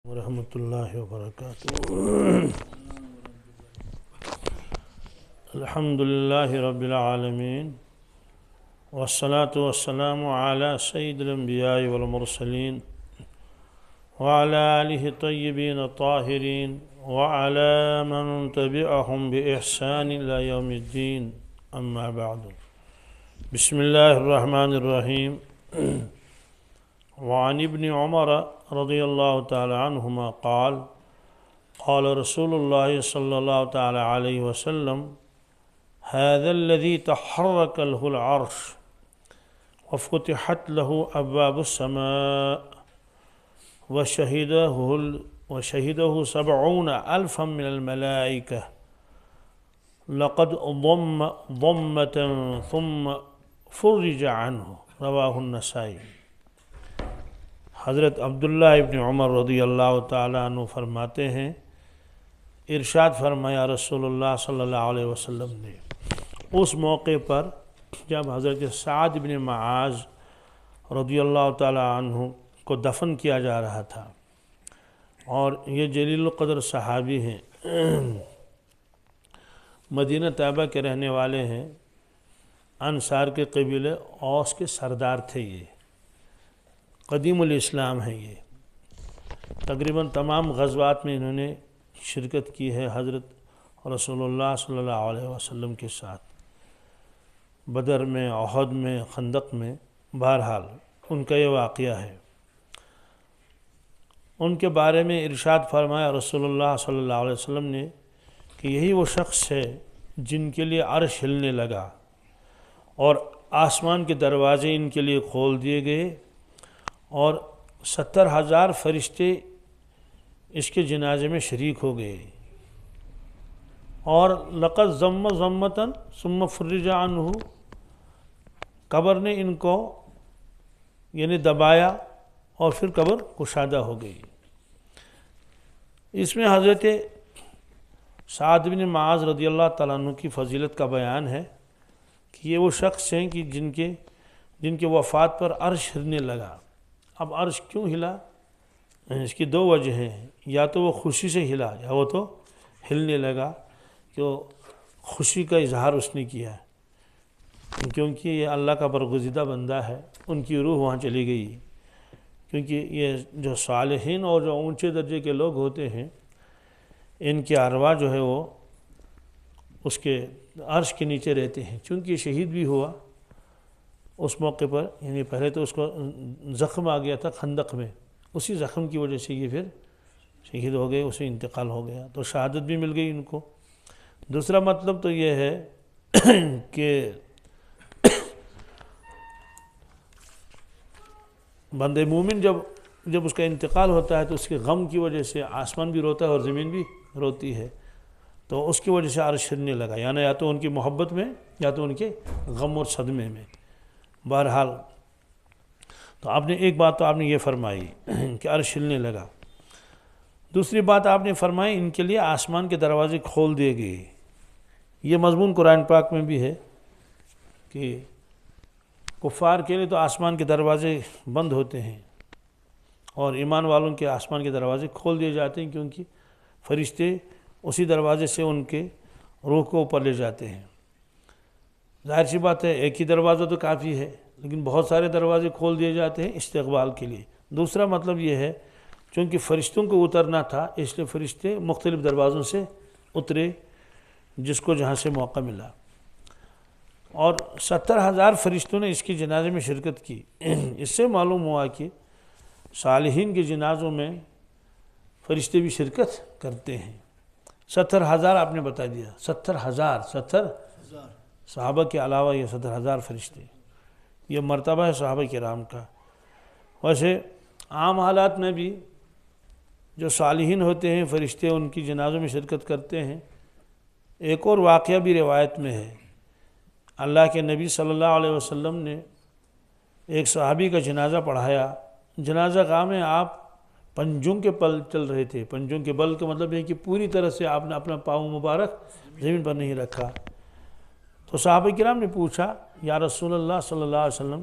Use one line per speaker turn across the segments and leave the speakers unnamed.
ورحمۃ اللہ وبرکاتہ۔ الحمد للہ رب العالمین والصلاة والسلام علی سید الانبیاء والمرسلین وعلى آلہ طیبین الطاہرین وعلى من تبعهم بإحسان إلى یوم الدین، اما بعد۔ بسم اللہ الرحمن الرحیم۔ وعن ابن عمر رضی اللہ تعالی عنہما قال قال رسول اللہ صلی اللہ تعالی علیہ وسلم هذا الذي تحرك له العرش وفتحت له أبواب السماء وشهده 70,000 من الملائكة لقد ضم ضمة ثم فرج عنه، رواہ النسائی۔ حضرت عبداللہ ابن عمر رضی اللہ تعالیٰ عنہ فرماتے ہیں، ارشاد فرمایا رسول اللہ صلی اللہ علیہ وسلم نے اس موقع پر جب حضرت سعد بن معاذ رضی اللہ تعالیٰ عنہ کو دفن کیا جا رہا تھا، اور یہ جلیل القدر صحابی ہیں، مدینہ طیبہ کے رہنے والے ہیں، انصار کے قبیلے اوس کے سردار تھے، یہ قدیم الاسلام ہیں، یہ تقریباً تمام غزوات میں انہوں نے شرکت کی ہے حضرت رسول اللہ صلی اللہ علیہ وسلم کے ساتھ، بدر میں، احد میں، خندق میں، بہرحال ان کا یہ واقعہ ہے۔ ان کے بارے میں ارشاد فرمایا رسول اللہ صلی اللہ علیہ وسلم نے کہ یہی وہ شخص ہے جن کے لیے عرش ہلنے لگا اور آسمان کے دروازے ان کے لیے کھول دیے گئے، اور 70,000 فرشتے اس کے جنازے میں شریک ہو گئے، اور لقد ضم ضمۃ ثم فرج عنہ، قبر نے ان کو یعنی دبایا اور پھر قبر کشادہ ہو گئی۔ اس میں حضرت سعد بن معاذ رضی اللہ تعالیٰ عنہ کی فضیلت کا بیان ہے کہ یہ وہ شخص ہیں کہ جن کے وفات پر عرش ہلنے لگا۔ اب عرش کیوں ہلا؟ اس کی دو وجہ ہیں، یا تو وہ خوشی سے ہلا یا وہ تو ہلنے لگا، کہ خوشی کا اظہار اس نے کیا، کیونکہ یہ اللہ کا برگزیدہ بندہ ہے، ان کی روح وہاں چلی گئی، کیونکہ یہ جو صالحین اور جو اونچے درجے کے لوگ ہوتے ہیں، ان کی ارواح جو ہے وہ اس کے عرش کے نیچے رہتے ہیں، چونکہ یہ شہید بھی ہوا اس موقع پر، یعنی پہلے تو اس کو زخم آ گیا تھا خندق میں، اسی زخم کی وجہ سے یہ پھر شہید ہو گئے، اسے انتقال ہو گیا، تو شہادت بھی مل گئی ان کو۔ دوسرا مطلب تو یہ ہے کہ بندے مومن جب اس کا انتقال ہوتا ہے تو اس کے غم کی وجہ سے آسمان بھی روتا ہے اور زمین بھی روتی ہے، تو اس کی وجہ سے عرش ہلنے لگا، یعنی یا تو ان کی محبت میں یا تو ان کے غم اور صدمے میں۔ بہرحال تو آپ نے ایک بات تو آپ نے یہ فرمائی کہ عرش ہلنے لگا، دوسری بات آپ نے فرمائی ان کے لیے آسمان کے دروازے کھول دیے گئے۔ یہ مضمون قرآن پاک میں بھی ہے کہ کفار کے لیے تو آسمان کے دروازے بند ہوتے ہیں، اور ایمان والوں کے آسمان کے دروازے کھول دیے جاتے ہیں، کیونکہ فرشتے اسی دروازے سے ان کے روح کو اوپر لے جاتے ہیں۔ ظاہر سی بات ہے ایک ہی دروازہ تو کافی ہے، لیکن بہت سارے دروازے کھول دیے جاتے ہیں استقبال کے لیے۔ دوسرا مطلب یہ ہے چونکہ فرشتوں کو اترنا تھا، اس لیے فرشتے مختلف دروازوں سے اترے، جس کو جہاں سے موقع ملا، اور 70,000 فرشتوں نے اس کی جنازے میں شرکت کی۔ اس سے معلوم ہوا کہ صالحین کے جنازوں میں فرشتے بھی شرکت کرتے ہیں۔ 70,000 آپ نے بتا دیا، 70,000 صحابہ کے علاوہ یہ 70,000 فرشتے، یہ مرتبہ ہے صحابہ کرام کا۔ ویسے عام حالات میں بھی جو صالحین ہوتے ہیں فرشتے ان کی جنازوں میں شرکت کرتے ہیں۔ ایک اور واقعہ بھی روایت میں ہے، اللہ کے نبی صلی اللہ علیہ وسلم نے ایک صحابی کا جنازہ پڑھایا، جنازہ گاہ میں آپ پنجوں کے بل چل رہے تھے۔ پنجوں کے بل کا مطلب ہے کہ پوری طرح سے آپ نے اپنا پاؤں مبارک زمین پر نہیں رکھا۔ تو صحابہ کرام نے پوچھا، یا رسول اللہ صلی اللہ علیہ وسلم،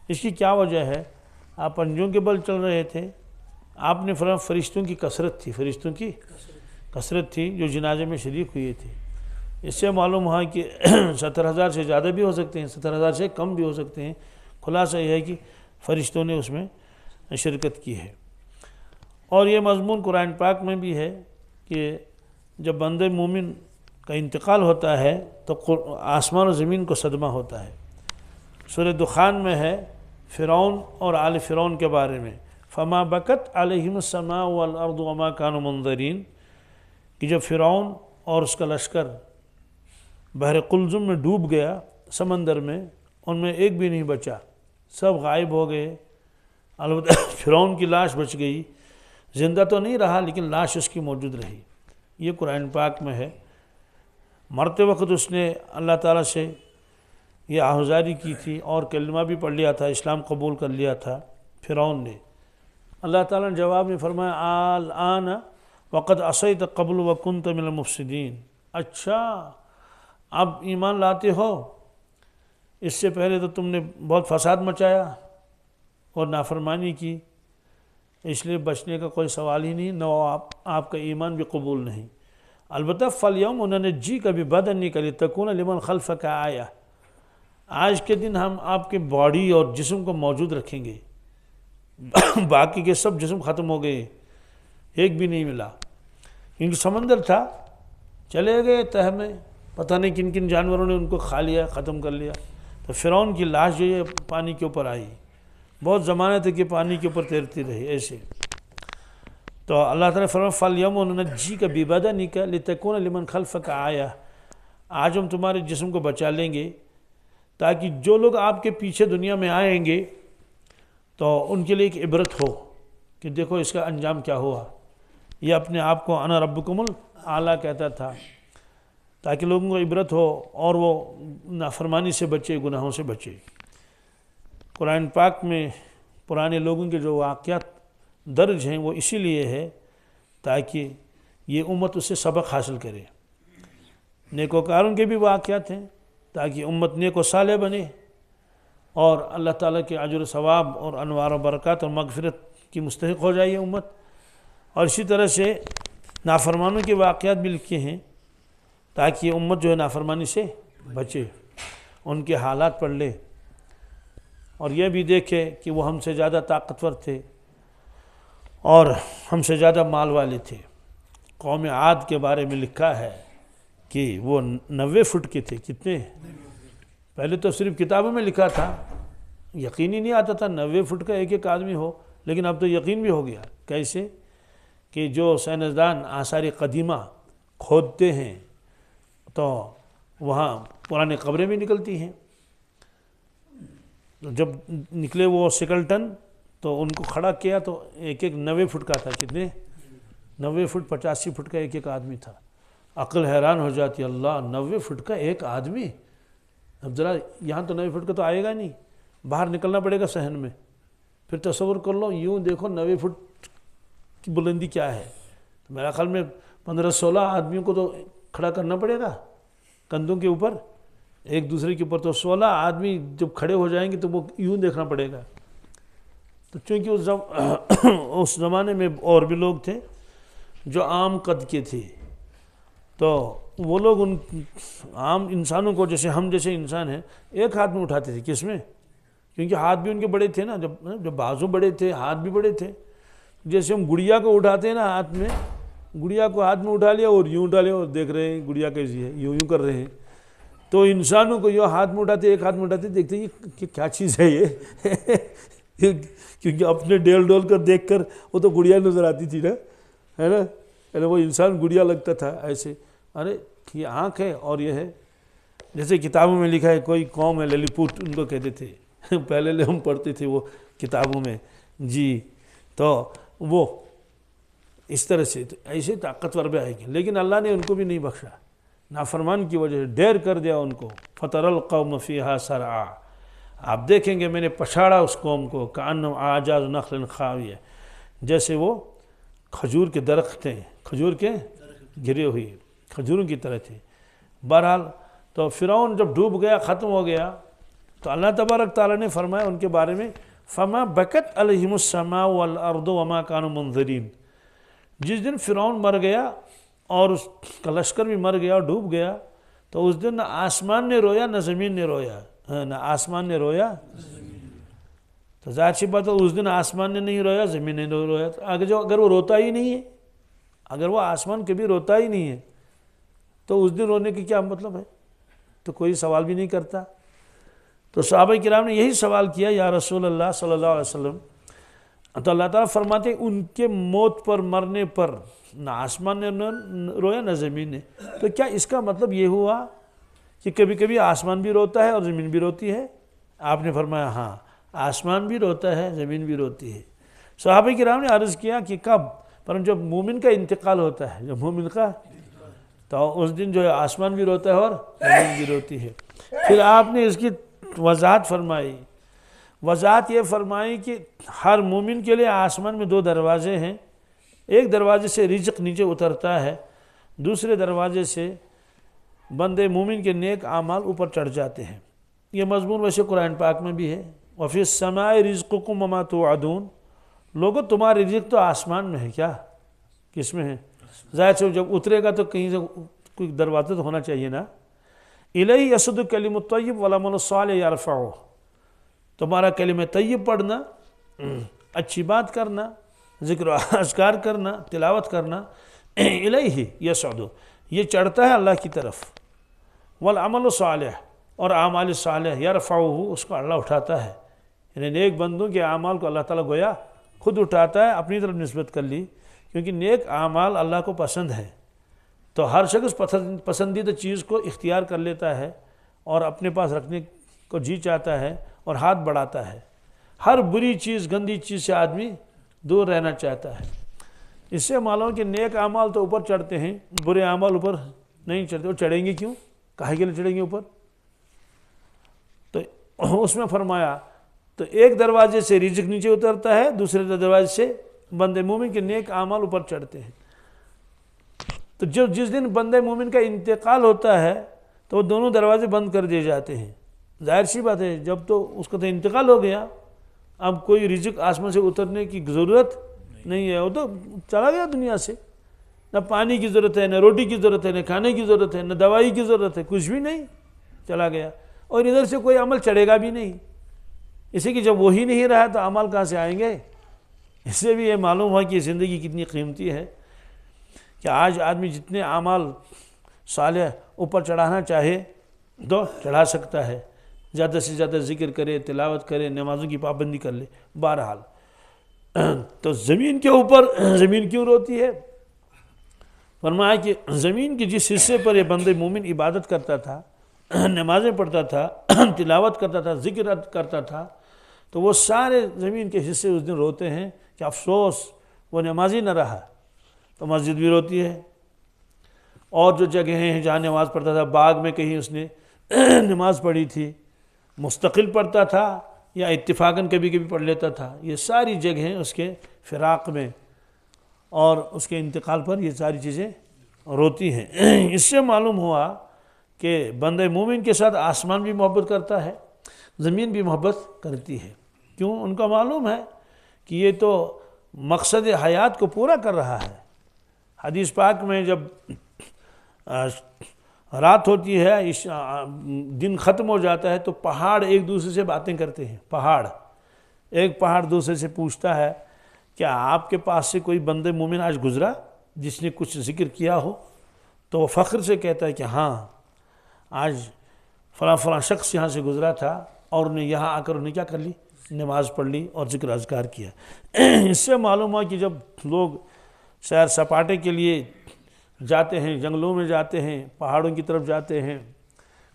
اس کی کیا وجہ ہے؟ آپ پنجوں کے بل چل رہے تھے؟ آپ نے فرمایا فرشتوں کی کثرت تھی، فرشتوں کی کثرت تھی جو جنازے میں شریک ہوئے تھے۔ اس سے معلوم ہوا کہ 70,000 سے زیادہ بھی ہو سکتے ہیں، 70,000 سے کم بھی ہو سکتے ہیں۔ خلاصہ یہ ہے کہ فرشتوں نے اس میں شرکت کی ہے۔ اور یہ مضمون قرآن پاک میں بھی ہے کہ جب بندے مومن کا انتقال ہوتا ہے تو آسمان و زمین کو صدمہ ہوتا ہے۔ سورہ دخان میں ہے فرعون اور آل فرعون کے بارے میں، فما بکت علیہم السماء والارض وما كانوا منظرین، کہ جب فرعون اور اس کا لشکر بحر قلزم میں ڈوب گیا، سمندر میں، ان میں ایک بھی نہیں بچا، سب غائب ہو گئے۔ البتہ فرعون کی لاش بچ گئی، زندہ تو نہیں رہا لیکن لاش اس کی موجود رہی۔ یہ قرآن پاک میں ہے۔ مرتے وقت اس نے اللہ تعالیٰ سے یہ آہذاری کی تھی اور کلمہ بھی پڑھ لیا تھا، اسلام قبول کر لیا تھا فرعون نے۔ اللہ تعالیٰ نے جواب میں فرمایا الآن وقد عصیت قبل وکنت من المفسدین، اچھا اب ایمان لاتے ہو، اس سے پہلے تو تم نے بہت فساد مچایا اور نافرمانی کی، اس لیے بچنے کا کوئی سوال ہی نہیں، نہ آپ کا ایمان بھی قبول نہیں۔ البتہ فالیوم انہوں نے جی کبھی بدن نہیں کری تکون لمن خلفک آیا، آج کے دن ہم آپ کے باڈی اور جسم کو موجود رکھیں گے، باقی کے سب جسم ختم ہو گئے، ایک بھی نہیں ملا، کیونکہ سمندر تھا، چلے گئے تہ میں، پتہ نہیں کن کن جانوروں نے ان کو کھا لیا، ختم کر لیا۔ تو فرعون کی لاش جو ہے پانی کے اوپر آئی، بہت زمانے تک یہ پانی کے اوپر تیرتی رہی ایسے۔ تو اللہ تعالیٰ فرمایا فالیوم ننجیک ببدنک لتکون لمن خلفک آیہ، آج ہم تمہارے جسم کو بچا لیں گے تاکہ جو لوگ آپ کے پیچھے دنیا میں آئیں گے تو ان کے لیے ایک عبرت ہو کہ دیکھو اس کا انجام کیا ہوا۔ یہ اپنے آپ کو انا ربکم الاعلیٰ کہتا تھا تاکہ لوگوں کو عبرت ہو اور وہ نافرمانی سے بچے، گناہوں سے بچے۔ قرآن پاک میں پرانے لوگوں کے جو واقعات درج ہیں وہ اسی لیے ہے تاکہ یہ امت اس سے سبق حاصل کرے۔ نیکوکاروں کے بھی واقعات ہیں تاکہ امت نیک و صالح بنے اور اللہ تعالیٰ کے اجر و ثواب اور انوار و برکات اور مغفرت کی مستحق ہو جائے یہ امت۔ اور اسی طرح سے نافرمانوں کے واقعات بھی لکھے ہیں تاکہ یہ امت جو ہے نافرمانی سے بچے، ان کے حالات پڑھ لے اور یہ بھی دیکھے کہ وہ ہم سے زیادہ طاقتور تھے اور ہم سے زیادہ مال والے تھے۔ قوم عاد کے بارے میں لکھا ہے کہ وہ 90 فٹ کے تھے، کتنے؟ پہلے تو صرف کتابوں میں لکھا تھا، یقین ہی نہیں آتا تھا 90 فٹ کا ایک ایک آدمی ہو، لیکن اب تو یقین بھی ہو گیا۔ کیسے؟ کہ جو سائنسدان آثار قدیمہ کھودتے ہیں تو وہاں پرانی قبریں بھی نکلتی ہیں، جب نکلے وہ سکلٹن تو ان کو کھڑا کیا تو ایک ایک 90 فٹ کا تھا، کتنے؟ 90 فٹ 85 فٹ کا ایک ایک آدمی تھا۔ عقل حیران ہو جاتی، اللہ 90 فٹ کا ایک آدمی، اب ذرا یہاں تو 90 فٹ کا تو آئے گا نہیں، باہر نکلنا پڑے گا صحن میں، پھر تصور کر لو یوں دیکھو 90 فٹ کی بلندی کیا ہے، تو میرا خیال میں 15-16 آدمیوں کو تو کھڑا کرنا پڑے گا کندھوں کے اوپر ایک دوسرے کے اوپر، تو 16 آدمی جب کھڑے ہو جائیں گے تو وہ یوں دیکھنا پڑے گا۔ تو چونکہ اس زمانے میں اور بھی لوگ تھے جو عام قد کے تھے، تو وہ لوگ ان عام انسانوں کو جیسے ہم جیسے انسان ہیں ایک ہاتھ میں اٹھاتے تھے، کس میں؟ کیونکہ ہاتھ بھی ان کے بڑے تھے نا، جب بازو بڑے تھے ہاتھ بھی بڑے تھے، جیسے ہم گڑیا کو اٹھاتے ہیں نا ہاتھ میں، گڑیا کو ہاتھ میں اٹھا لیا اور یوں اٹھا لیا اور دیکھ رہے ہیں گڑیا کیسی ہے، یوں یوں کر رہے ہیں، تو انسانوں کو یوں ہاتھ میں اٹھاتے، ایک ہاتھ میں اٹھاتے، دیکھتے یہ کیا چیز ہے یہ کیونکہ اپنے ڈیل ڈول کر دیکھ کر وہ تو گڑیا نظر آتی تھی نا، ہے نا، یعنی وہ انسان گڑیا لگتا تھا ایسے، ارے یہ آنکھ ہے اور یہ ہے، جیسے کتابوں میں لکھا ہے کوئی قوم ہے للی پوٹ ان کو کہتے تھے، پہلے ہم پڑھتے تھے وہ کتابوں میں جی، تو وہ اس طرح سے ایسے طاقتور بھی آئے گی، لیکن اللہ نے ان کو بھی نہیں بخشا، نافرمان کی وجہ سے ڈیر کر دیا ان کو۔ فَتَرَى الْقَوْمَ فِيهَا سَرْعَا، آپ دیکھیں گے میں نے پچھاڑا اس قوم کو، كَأَنَّهُمْ أَعْجَازُ نَخْلٍ خَاوِيَةٍ، جیسے وہ کھجور کے درخت تھے، کھجور کے گرے ہوئی کھجوروں کی طرح تھے۔ بہرحال تو فرعون جب ڈوب گیا، ختم ہو گیا، تو اللہ تبارک تعالیٰ نے فرمایا ان کے بارے میں فما بکت علیہم السماء والارض وما كانوا منظرین. جس دن فرعون مر گیا اور اس کا لشکر بھی مر گیا اور ڈوب گیا تو اس دن نہ آسمان نے رویا نہ زمین نے رویا. نہ آسمان نے رویا تو ظاہر سی بات ہے اس دن آسمان نے نہیں رویا زمین نے نہیں رویا. اگر وہ روتا ہی نہیں ہے، اگر وہ آسمان کبھی روتا ہی نہیں ہے تو اس دن رونے کی کیا مطلب ہے؟ تو کوئی سوال بھی نہیں کرتا. تو صحابہ کرام نے یہی سوال کیا یا رسول اللہ صلی اللہ علیہ وسلم. تو اللہ تعالیٰ فرماتے ہیں ان کے موت پر مرنے پر نہ آسمان نے رویا نہ زمین نے. تو کیا اس کا مطلب یہ ہوا کہ کبھی کبھی آسمان بھی روتا ہے اور زمین بھی روتی ہے؟ آپ نے فرمایا ہاں، آسمان بھی روتا ہے زمین بھی روتی ہے. صحابہ کرام نے عرض کیا کہ کب؟ پر جب مومن کا انتقال ہوتا ہے، جب مومن کا، تو اس دن جو ہے آسمان بھی روتا ہے اور زمین بھی روتی ہے. پھر آپ نے اس کی وضاحت فرمائی. وضاحت یہ فرمائی کہ ہر مومن کے لیے آسمان میں 2 دروازے ہیں. ایک دروازے سے رزق نیچے اترتا ہے، دوسرے دروازے سے بندے مومن کے نیک اعمال اوپر چڑھ جاتے ہیں. یہ مضمون ویسے قرآن پاک میں بھی ہے. وَفِي السَّمَاءِ رِزْقُكُمْ وَمَا تُوعَدُونَ. لوگوں تمہارا رزق تو آسمان میں ہے. کیا کس میں ہے؟ ظاہر سے جب اترے گا تو کہیں سے کوئی دروازہ تو ہونا چاہیے نا. اِلَيْهِ يَصْعُدُ الْكَلِمُ الطَّيِّبُ وَالْعَمَلُ الصَّالِحُ يَرْفَعُهُ. تمہارا کلمہ طیب پڑھنا، اچھی بات کرنا، ذکر و اذکار کرنا، تلاوت کرنا، الیہ یصعد، یہ چڑھتا ہے اللہ کی طرف. والعمل الصالح، اور اعمال صالح یرفعہ، اس کو اللہ اٹھاتا ہے. یعنی نیک بندوں کے اعمال کو اللہ تعالیٰ گویا خود اٹھاتا ہے، اپنی طرف نسبت کر لی، کیونکہ نیک اعمال اللہ کو پسند ہے. تو ہر شخص پسندیدہ چیز کو اختیار کر لیتا ہے اور اپنے پاس رکھنے کو جی چاہتا ہے اور ہاتھ بڑھاتا ہے. ہر بری چیز، گندی چیز سے آدمی دور رہنا چاہتا ہے. اس سے معلوم کہ نیک اعمال تو اوپر چڑھتے ہیں، برے اعمال اوپر نہیں چڑھتے. وہ چڑھیں گے کیوں؟ کاہے کے لیے چڑھیں گے اوپر؟ تو اس میں فرمایا تو ایک دروازے سے رزق نیچے اترتا ہے، دوسرے دروازے سے بندے مومن کے نیک اعمال اوپر چڑھتے ہیں. تو جس دن بندے مومن کا انتقال ہوتا ہے تو وہ دونوں دروازے بند کر دیے جاتے ہیں. ظاہر سی بات ہے جب تو اس کا تو انتقال ہو گیا، اب کوئی رزق آسمان سے اترنے کی ضرورت نہیں ہے. وہ تو چلا گیا دنیا سے. نہ پانی کی ضرورت ہے، نہ روٹی کی ضرورت ہے، نہ کھانے کی ضرورت ہے، نہ دوائی کی ضرورت ہے، کچھ بھی نہیں، چلا گیا. اور ادھر سے کوئی عمل چڑھے گا بھی نہیں. اسے کہ جب وہی نہیں رہا تو عمل کہاں سے آئیں گے؟ اس سے بھی یہ معلوم ہوا کہ زندگی کتنی قیمتی ہے کہ آج آدمی جتنے اعمال صالح اوپر چڑھانا چاہے تو چڑھا سکتا ہے. زیادہ سے زیادہ ذکر کرے، تلاوت کرے، نمازوں کی پابندی کر لے. بہرحال تو زمین کے اوپر زمین کیوں روتی ہے؟ فرمایا کہ زمین کے جس حصے پر یہ بندے مومن عبادت کرتا تھا، نمازیں پڑھتا تھا، تلاوت کرتا تھا، ذکر کرتا تھا، تو وہ سارے زمین کے حصے اس دن روتے ہیں کہ افسوس وہ نمازی نہ رہا. تو مسجد بھی روتی ہے. اور جو جگہیں ہیں جہاں نماز پڑھتا تھا، باغ میں کہیں اس نے نماز پڑھی تھی، مستقل پڑھتا تھا یا اتفاقاً کبھی کبھی پڑھ لیتا تھا، یہ ساری جگہیں اس کے فراق میں اور اس کے انتقال پر یہ ساری چیزیں روتی ہیں. اس سے معلوم ہوا کہ بندے مومن کے ساتھ آسمان بھی محبت کرتا ہے، زمین بھی محبت کرتی ہے. کیوں؟ ان کا معلوم ہے کہ یہ تو مقصد حیات کو پورا کر رہا ہے. حدیث پاک میں جب رات ہوتی ہے، دن ختم ہو جاتا ہے، تو پہاڑ ایک دوسرے سے باتیں کرتے ہیں. ایک پہاڑ دوسرے سے پوچھتا ہے کیا آپ کے پاس سے کوئی بندے مومن آج گزرا جس نے کچھ ذکر کیا ہو؟ تو وہ فخر سے کہتا ہے کہ ہاں، آج فلاں فلاں شخص یہاں سے گزرا تھا اور انہیں یہاں آ کر انہیں کیا کر لی؟ نماز پڑھ لی اور ذکر اذکار کیا. اس سے معلوم ہوا کہ جب لوگ سیر سپاٹے کے لیے جاتے ہیں، جنگلوں میں جاتے ہیں، پہاڑوں کی طرف جاتے ہیں،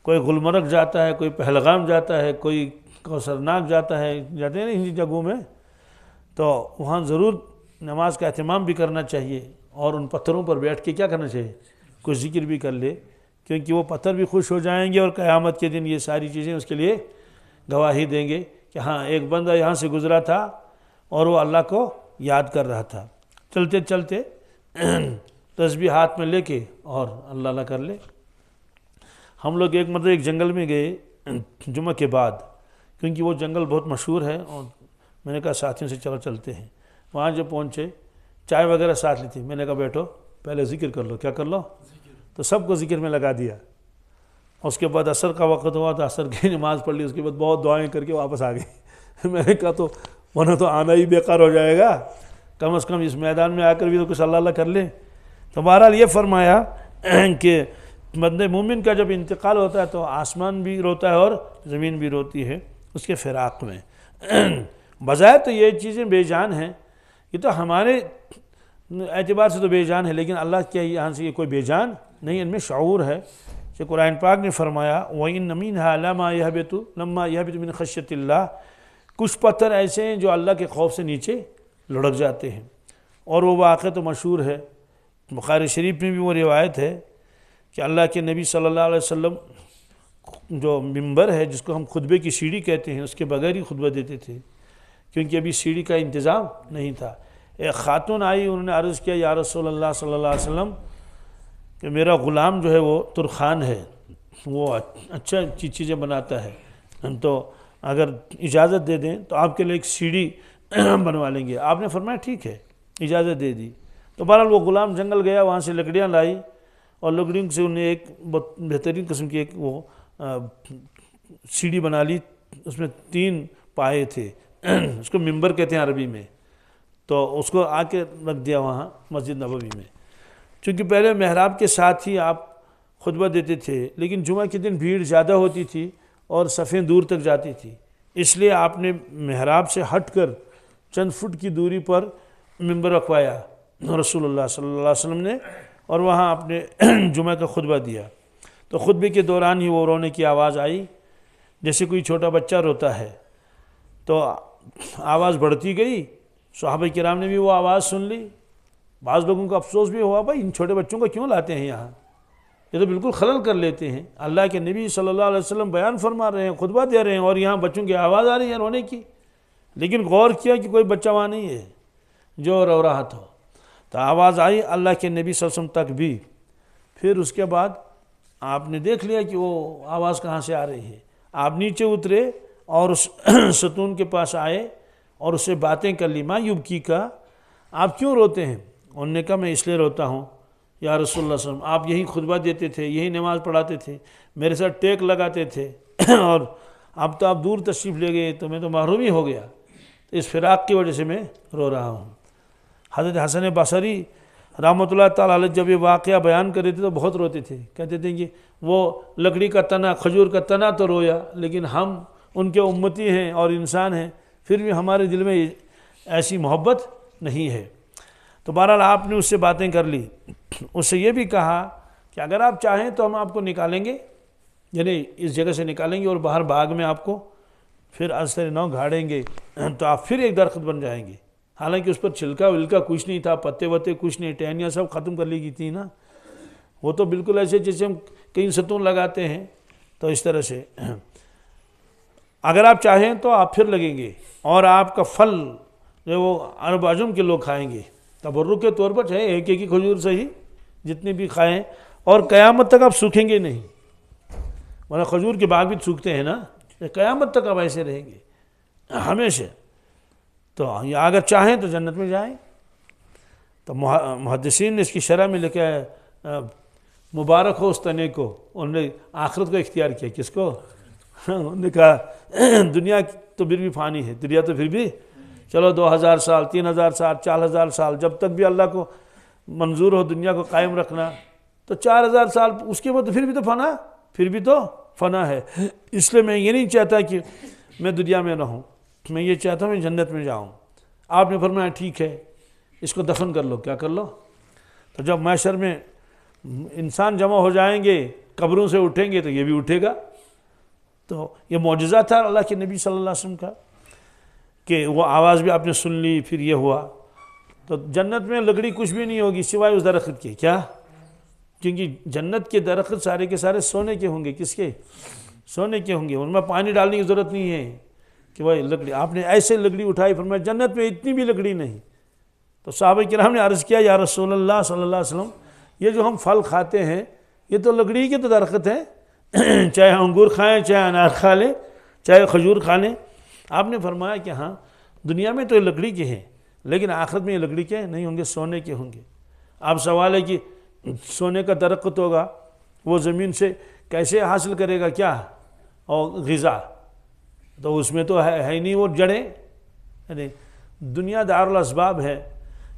کوئی گلمرگ جاتا ہے، کوئی پہلگام جاتا ہے، کوئی کوثرناگ جاتے ہیں نا ان جگہوں میں، تو وہاں ضرور نماز کا اہتمام بھی کرنا چاہیے اور ان پتھروں پر بیٹھ کے کیا کرنا چاہیے؟ کچھ ذکر بھی کر لے، کیونکہ وہ پتھر بھی خوش ہو جائیں گے اور قیامت کے دن یہ ساری چیزیں اس کے لیے گواہی دیں گے کہ ہاں ایک بندہ یہاں سے گزرا تھا اور وہ اللہ کو یاد کر رہا تھا. چلتے چلتے تسبیح ہاتھ میں لے کے اور اللہ اللہ کر لے. ہم لوگ ایک جنگل میں گئے جمعہ کے بعد، کیونکہ وہ جنگل بہت مشہور ہے اور میں نے کہا ساتھیوں سے چلو چلتے ہیں. وہاں جب پہنچے چائے وغیرہ ساتھ لی تھی. میں نے کہا بیٹھو پہلے ذکر کر لو. کیا کر لو؟ تو سب کو ذکر میں لگا دیا. اس کے بعد عصر کا وقت ہوا تو عصر کی نماز پڑھ لی. اس کے بعد بہت دعائیں کر کے واپس آ گئے. میں نے کہا تو ورنہ تو آنا ہی بیکار ہو جائے گا، کم از کم اس میدان میں آ کر بھی تو کچھ اللہ اللہ کر لیں. تو بہرحال یہ فرمایا کہ بندے مومن کا جب انتقال ہوتا ہے تو آسمان بھی روتا ہے اور زمین بھی روتی ہے اس کے فراق میں. بظاہر تو یہ چیزیں بے جان ہیں، یہ تو ہمارے اعتبار سے تو بے جان ہے، لیکن اللہ کے یہاں سے یہ کوئی بے جان نہیں، ان میں شعور ہے. کہ قرآن پاک نے فرمایا وَإِنَّ مِنْهَا لَمَّا يَهْبِطُ مِنْ خَشْيَةِ اللَّهِ، کچھ پتھر ایسے ہیں جو اللہ کے خوف سے نیچے لڑک جاتے ہیں. اور وہ واقعہ تو مشہور ہے، بخاری شریف میں بھی وہ روایت ہے کہ اللہ کے نبی صلی اللہ علیہ وسلم جو ممبر ہے جس کو ہم خطبے کی سیڑھی کہتے ہیں، اس کے بغیر ہی خطبہ دیتے تھے کیونکہ ابھی سیڑھی کا انتظام نہیں تھا. ایک خاتون آئی، انہوں نے عرض کیا یا رسول اللہ صلی اللہ علیہ وسلم کہ میرا غلام جو ہے وہ ترخان ہے، وہ اچھا چیزیں بناتا ہے، تو اگر اجازت دے دیں تو آپ کے لیے ایک سیڑھی بنوا لیں گے. آپ نے فرمایا ٹھیک ہے، اجازت دے دی. تو بہرحال وہ غلام جنگل گیا، وہاں سے لکڑیاں لائی اور لکڑیوں سے انہیں ایک بہترین قسم کی ایک وہ سیڑھی بنا لی. اس میں 3 پائے تھے، اس کو ممبر کہتے ہیں عربی میں. تو اس کو آ کے رکھ دیا وہاں مسجد نبوی میں. چونکہ پہلے محراب کے ساتھ ہی آپ خطبہ دیتے تھے، لیکن جمعہ کے دن بھیڑ زیادہ ہوتی تھی اور صفیں دور تک جاتی تھی، اس لیے آپ نے محراب سے ہٹ کر چند فٹ کی دوری پر ممبر رکھوایا رسول اللہ صلی اللہ علیہ وسلم نے، اور وہاں آپ نے جمعہ کا خطبہ دیا. تو خطبے کے دوران ہی وہ رونے کی آواز آئی جیسے کوئی چھوٹا بچہ روتا ہے. تو آواز بڑھتی گئی، صحابہ کرام نے بھی وہ آواز سن لی. بعض لوگوں کو افسوس بھی ہوا بھائی ان چھوٹے بچوں کو کیوں لاتے ہیں یہاں، یہ تو بالکل خلل کر لیتے ہیں. اللہ کے نبی صلی اللہ علیہ وسلم بیان فرما رہے ہیں، خطبہ دے رہے ہیں، اور یہاں بچوں کی آواز آ رہی ہے رونے کی. لیکن غور کیا کہ کوئی بچہ وہاں نہیں ہے جو رو رہا تھا. تو آواز آئی اللہ کے نبی صلی اللہ علیہ وسلم تک بھی. پھر اس کے بعد آپ نے دیکھ لیا کہ وہ آواز کہاں سے آ رہی ہے. آپ نیچے اترے اور اس ستون کے پاس آئے اور اس سے باتیں کر لی. ماں یبکی کا، آپ کیوں روتے ہیں؟ انہوں نے کہا میں اس لیے روتا ہوں یا رسول اللہ صلی اللہ علیہ وسلم، آپ یہی خطبہ دیتے تھے، یہی نماز پڑھاتے تھے، میرے ساتھ ٹیک لگاتے تھے، اور اب تو آپ دور تشریف لے گئے تو میں تو محروم ہی ہو گیا. اس فراق کی وجہ سے میں رو رہا ہوں. حضرت حسن بصری رحمۃ اللہ تعالیٰ علیہ جب یہ واقعہ بیان کر رہے تھے تو بہت روتے تھے. کہتے تھے کہ وہ لکڑی کا تنا، کھجور کا تنا تو رویا، لیکن ہم ان کے امتی ہیں اور انسان ہیں، پھر بھی ہمارے دل میں ایسی محبت نہیں ہے. تو بہرحال آپ نے اس سے باتیں کر لی. اس سے یہ بھی کہا کہ اگر آپ چاہیں تو ہم آپ کو نکالیں گے، یعنی اس جگہ سے نکالیں گے اور باہر باغ میں آپ کو پھر اثر نو گھاڑیں گے تو آپ پھر ایک درخت بن جائیں گے. حالانکہ اس پر چھلکا ولکا کچھ نہیں تھا، پتے وتے کچھ نہیں، ٹہنیاں سب ختم کر لی گئی تھی نا. وہ تو بالکل ایسے جیسے ہم کہیں ستون لگاتے ہیں، تو اس طرح سے اگر آپ چاہیں تو آپ پھر لگیں گے، اور آپ کا پھل جو وہ عرب عجم کے لوگ کھائیں گے. تبرک کے طور پر چاہے ایک ایک ہی کھجور صحیح جتنی بھی کھائیں، اور قیامت تک آپ سوکھیں گے نہیں. ورنہ کھجور کے باغ بھی سوکھتے ہیں نا، قیامت تک آپ ایسے رہیں گے ہمیشہ. تو اگر چاہیں تو جنت میں جائیں. تو محدثین نے اس کی شرح میں لکھا ہے مبارک ہو اس تنے کو. انہوں نے آخرت کو اختیار کیا. کس کو؟ انہوں نے کہا دنیا تو پھر بھی فانی ہے، دنیا تو پھر بھی چلو 2000 سال 3000 سال 4000 سال جب تک بھی اللہ کو منظور ہو دنیا کو قائم رکھنا، تو 4000 سال اس کے بعد تو پھر بھی تو فنا ہے. اس لیے میں یہ نہیں چاہتا کہ میں دنیا میں رہوں، میں یہ چاہتا ہوں میں جنت میں جاؤں. آپ نے فرمایا ٹھیک ہے اس کو دفن کر لو. کیا کر لو؟ تو جب محشر میں انسان جمع ہو جائیں گے، قبروں سے اٹھیں گے تو یہ بھی اٹھے گا. تو یہ معجزہ تھا اللہ کے نبی صلی اللہ علیہ وسلم کا کہ وہ آواز بھی آپ نے سن لی. پھر یہ ہوا. تو جنت میں لکڑی کچھ بھی نہیں ہوگی سوائے اس درخت کے. کیا؟ کیونکہ جنت کے درخت سارے کے سارے سونے کے ہوں گے. کس کے؟ سونے کے ہوں گے. ان میں پانی ڈالنے کی ضرورت نہیں ہے کہ بھائی لکڑی آپ نے ایسے لکڑی اٹھائی. فرمایا جنت میں اتنی بھی لکڑی نہیں. تو صحابہ کرام نے عرض کیا یا رسول اللہ صلی اللہ علیہ وسلم، یہ جو ہم پھل کھاتے ہیں یہ تو لکڑی کے تو درخت ہیں، چاہے انگور کھائیں، چاہے انار کھا لیں، چاہے کھجور کھا لیں. آپ نے فرمایا کہ ہاں دنیا میں تو یہ لکڑی کے ہیں، لیکن آخرت میں یہ لکڑی کے نہیں ہوں گے، سونے کے ہوں گے۔ اب سوال ہے کہ سونے کا درخت ہوگا، وہ زمین سے کیسے حاصل کرے گا کیا اور غذا؟ تو اس میں تو ہے ہی نہیں وہ جڑیں۔ یعنی دنیا دار الاسباب ہے۔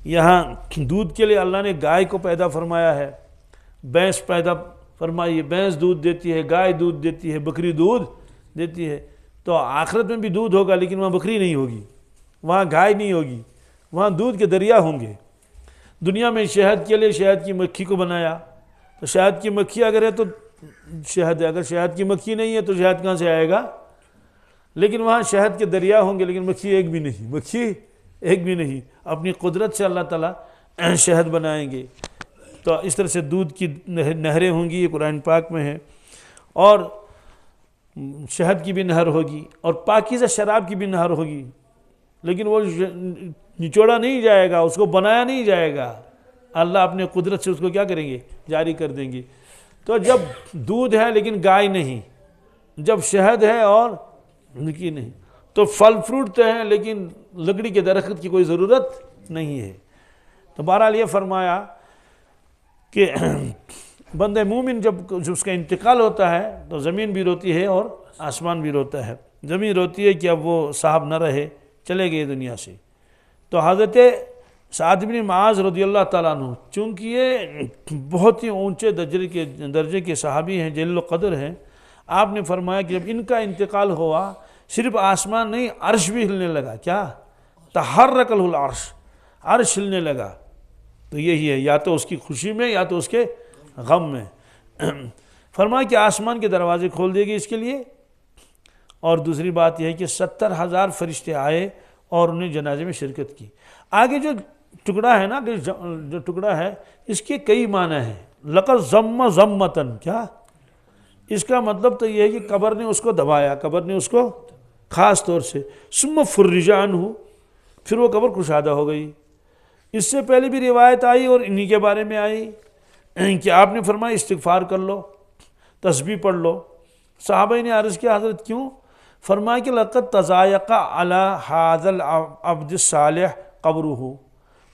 یہاں دودھ کے لیے اللہ نے گائے کو پیدا فرمایا ہے، بھینس پیدا فرمائی ہے، بھینس دودھ دیتی ہے، گائے دودھ دیتی ہے، بکری دودھ دیتی ہے۔ تو آخرت میں بھی دودھ ہوگا، لیکن وہاں بکری نہیں ہوگی، وہاں گائے نہیں ہوگی، وہاں دودھ کے دریا ہوں گے۔ دنیا میں شہد کے لیے شہد کی مکھی کو بنایا، تو شہد کی مکھی اگر ہے تو شہد ہے، اگر شہد کی مکھی نہیں ہے تو شہد کہاں سے آئے گا؟ لیکن وہاں شہد کے دریا ہوں گے، لیکن مکھی ایک بھی نہیں، مکھی ایک بھی نہیں۔ اپنی قدرت سے اللہ تعالیٰ شہد بنائیں گے۔ تو اس طرح سے دودھ کی نہریں ہوں گی، یہ قرآن پاک میں ہے، اور شہد کی بھی نہر ہوگی، اور پاکیزہ شراب کی بھی نہر ہوگی، لیکن وہ نچوڑا نہیں جائے گا، اس کو بنایا نہیں جائے گا، اللہ اپنے قدرت سے اس کو کیا کریں گے؟ جاری کر دیں گے۔ تو جب دودھ ہے لیکن گائے نہیں، جب شہد ہے اور مکھی نہیں، تو پھل فروٹ تو ہیں لیکن لکڑی کے درخت کی کوئی ضرورت نہیں ہے۔ تو بہرحال یہ فرمایا کہ بندہ مومن جب اس کا انتقال ہوتا ہے تو زمین بھی روتی ہے اور آسمان بھی روتا ہے۔ زمین روتی ہے کہ اب وہ صاحب نہ رہے، چلے گئے دنیا سے۔ تو حضرت سعد بن معاذ رضی اللہ تعالیٰ عنہ، چونکہ یہ بہت ہی اونچے درجے کے صحابی ہیں، جلیل القدر ہیں، آپ نے فرمایا کہ جب ان کا انتقال ہوا، صرف آسمان نہیں، عرش بھی ہلنے لگا۔ کیا؟ تحرک العرش، عرش ہلنے لگا۔ تو یہی ہے، یا تو اس کی خوشی میں یا تو اس کے غم میں۔ فرمایا کہ آسمان کے دروازے کھول دیے گئے اس کے لیے، اور دوسری بات یہ ہے کہ 70,000 فرشتے آئے اور انہیں جنازے میں شرکت کی۔ آگے جو ٹکڑا ہے نا، جو ٹکڑا ہے، اس کے کئی معنی ہیں۔ لقد ضم ضمتن، کیا؟ اس کا مطلب تو یہ ہے کہ قبر نے اس کو دبایا، قبر نے اس کو خاص طور سے، ثم فرج عنہ، پھر وہ قبر کشادہ ہو گئی۔ اس سے پہلے بھی روایت آئی اور انہی کے بارے میں آئی کہ آپ نے فرمایا استغفار کر لو، تسبیح پڑھ لو۔ صحابہ نے عرض کیا حضرت کیوں؟ فرمایا کہ لقد تضایق علی ھذا العبد الصالح قبرہ،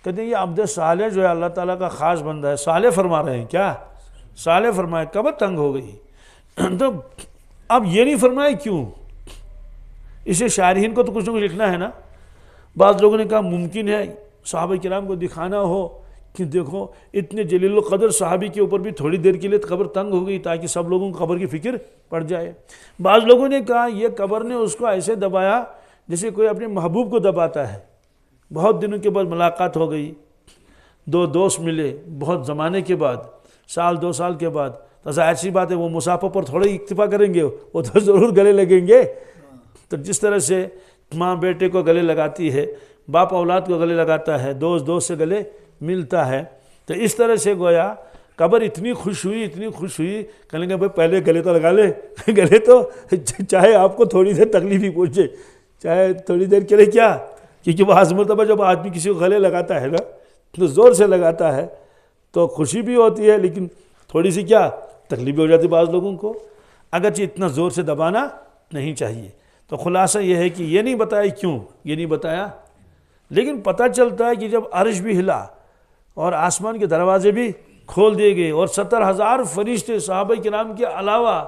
کہتے ہیں یہ عبد صالح جو ہے اللہ تعالیٰ کا خاص بندہ ہے، صالح فرما رہے ہیں، کیا صالح فرمایا، قبر تنگ ہو گئی۔ تو اب یہ نہیں فرمایا کیوں؟ اسے شارحین کو تو کچھ نہ کچھ لکھنا ہے نا۔ بعض لوگوں نے کہا ممکن ہے صحابہ کرام کو دکھانا ہو کہ دیکھو اتنے جلیل القدر صحابی کے اوپر بھی تھوڑی دیر کے لیے قبر تنگ ہو گئی، تاکہ سب لوگوں کو قبر کی فکر پڑ جائے۔ بعض لوگوں نے کہا یہ قبر نے اس کو ایسے دبایا جیسے کوئی اپنے محبوب کو دباتا ہے۔ بہت دنوں کے بعد ملاقات ہو گئی، دو دوست ملے بہت زمانے کے بعد، سال دو سال کے بعد، تو ظاہر سی بات ہے وہ مسافہ پر تھوڑا ہی اکتفا کریں گے، وہ تو ضرور گلے لگیں گے۔ تو جس طرح سے ماں بیٹے کو گلے لگاتی ہے، باپ اولاد کو گلے لگاتا ہے، دوست دوست سے گلے ملتا ہے، تو اس طرح سے گویا قبر اتنی خوش ہوئی، اتنی خوش ہوئی، کہنے گے بھائی پہلے گلے تو لگا لے، گلے تو چاہے آپ کو تھوڑی دیر تکلیف ہی پہنچے، چاہے تھوڑی دیر کے لیے، کیا؟ کیونکہ وہ ہر مرتبہ جب آدمی کسی کو گلے لگاتا ہے نا تو زور سے لگاتا ہے تو خوشی بھی ہوتی ہے، لیکن تھوڑی سی کیا تکلیف بھی ہو جاتی بعض لوگوں کو، اگرچہ اتنا زور سے دبانا نہیں چاہیے۔ تو خلاصہ یہ ہے کہ یہ نہیں بتایا کیوں، یہ نہیں بتایا، لیکن پتہ چلتا ہے کہ جب عرش بھی ہلا اور آسمان کے دروازے بھی کھول دیے گئے اور 70,000 فرشتے صحابہ کرام کے علاوہ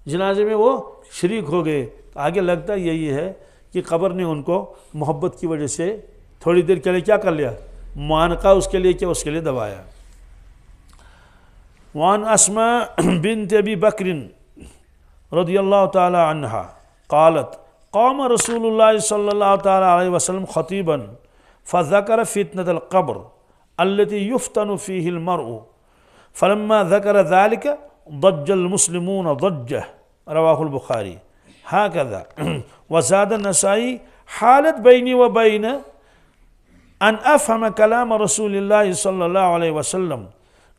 جنازے میں وہ شریک ہو گئے، تو آگے لگتا یہی ہے کہ قبر نے ان کو محبت کی وجہ سے تھوڑی دیر کے لیے کیا کر لیا، معانقہ اس کے لیے کیا، اس کے لیے دبایا۔ وعن اسماء بنت ابی بکر رضی اللہ تعالی عنہا قالت قام رسول اللہ صلی اللہ تعالی علیہ وسلم خطیبا فذکر فتنة القبر التي يفتن فيه المرء فلما ذكر ذلك ضج المسلمون ضجه رواه البخاری هكذا وزاد النسائی حالت بینی و بین ان افهم كلام رسول اللہ صلی اللہ علیہ وسلم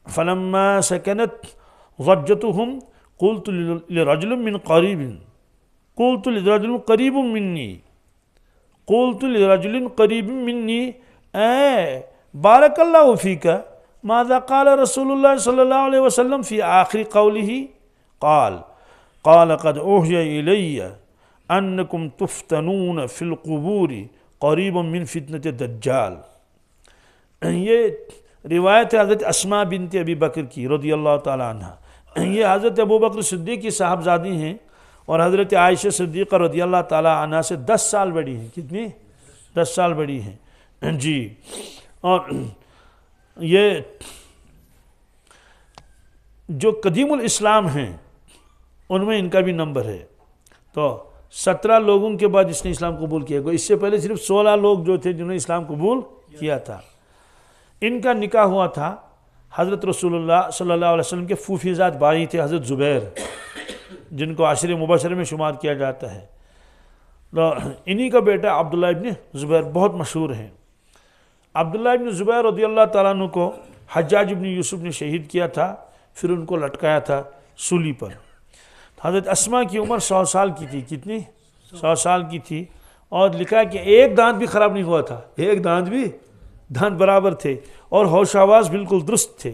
فلما سكنت ضجتهم قلت لرجل من قریب قلت لرجل قریب منی قلت لرجل قریب منی اے بارک اللہ فیک ماذا قال رسول اللہ صلی اللہ علیہ وسلم فی آخر قوله قال قد اوحی الی انکم تفتنون فی القبور قریب من فتنۃ دجال. یہ روایت ہے حضرت اسماء بنت ابی بکر کی رضی اللہ تعالیٰ عنہ. یہ حضرت ابو بکر صدیق کی صاحبزادی ہیں اور حضرت عائشہ صدیقہ رضی اللہ تعالیٰ عنہ سے 10 سال بڑی ہیں. کتنی؟ 10 سال بڑی ہیں جی. اور یہ جو قدیم الاسلام ہیں ان میں ان کا بھی نمبر ہے. تو 17 لوگوں کے بعد اس نے اسلام قبول کیا. اس سے پہلے صرف 16 لوگ جو تھے جنہوں نے اسلام قبول کیا تھا. ان کا نکاح ہوا تھا حضرت رسول اللہ صلی اللہ علیہ وسلم کے پھوپھیزاد بھائی تھے حضرت زبیر، جن کو عشر مبشرہ میں شمار کیا جاتا ہے. تو انہی کا بیٹا عبداللہ ابن زبیر بہت مشہور ہیں. عبداللہ ابن زبیر رضی اللہ تعالیٰ عنہ کو حجاج ابن یوسف نے شہید کیا تھا، پھر ان کو لٹکایا تھا سولی پر. حضرت اسماء کی عمر 100 سال کی تھی. کتنی؟ 100 سال کی تھی. اور لکھا کہ ایک دانت بھی خراب نہیں ہوا تھا، ایک دانت برابر تھے اور ہوش آواز بالکل درست تھے.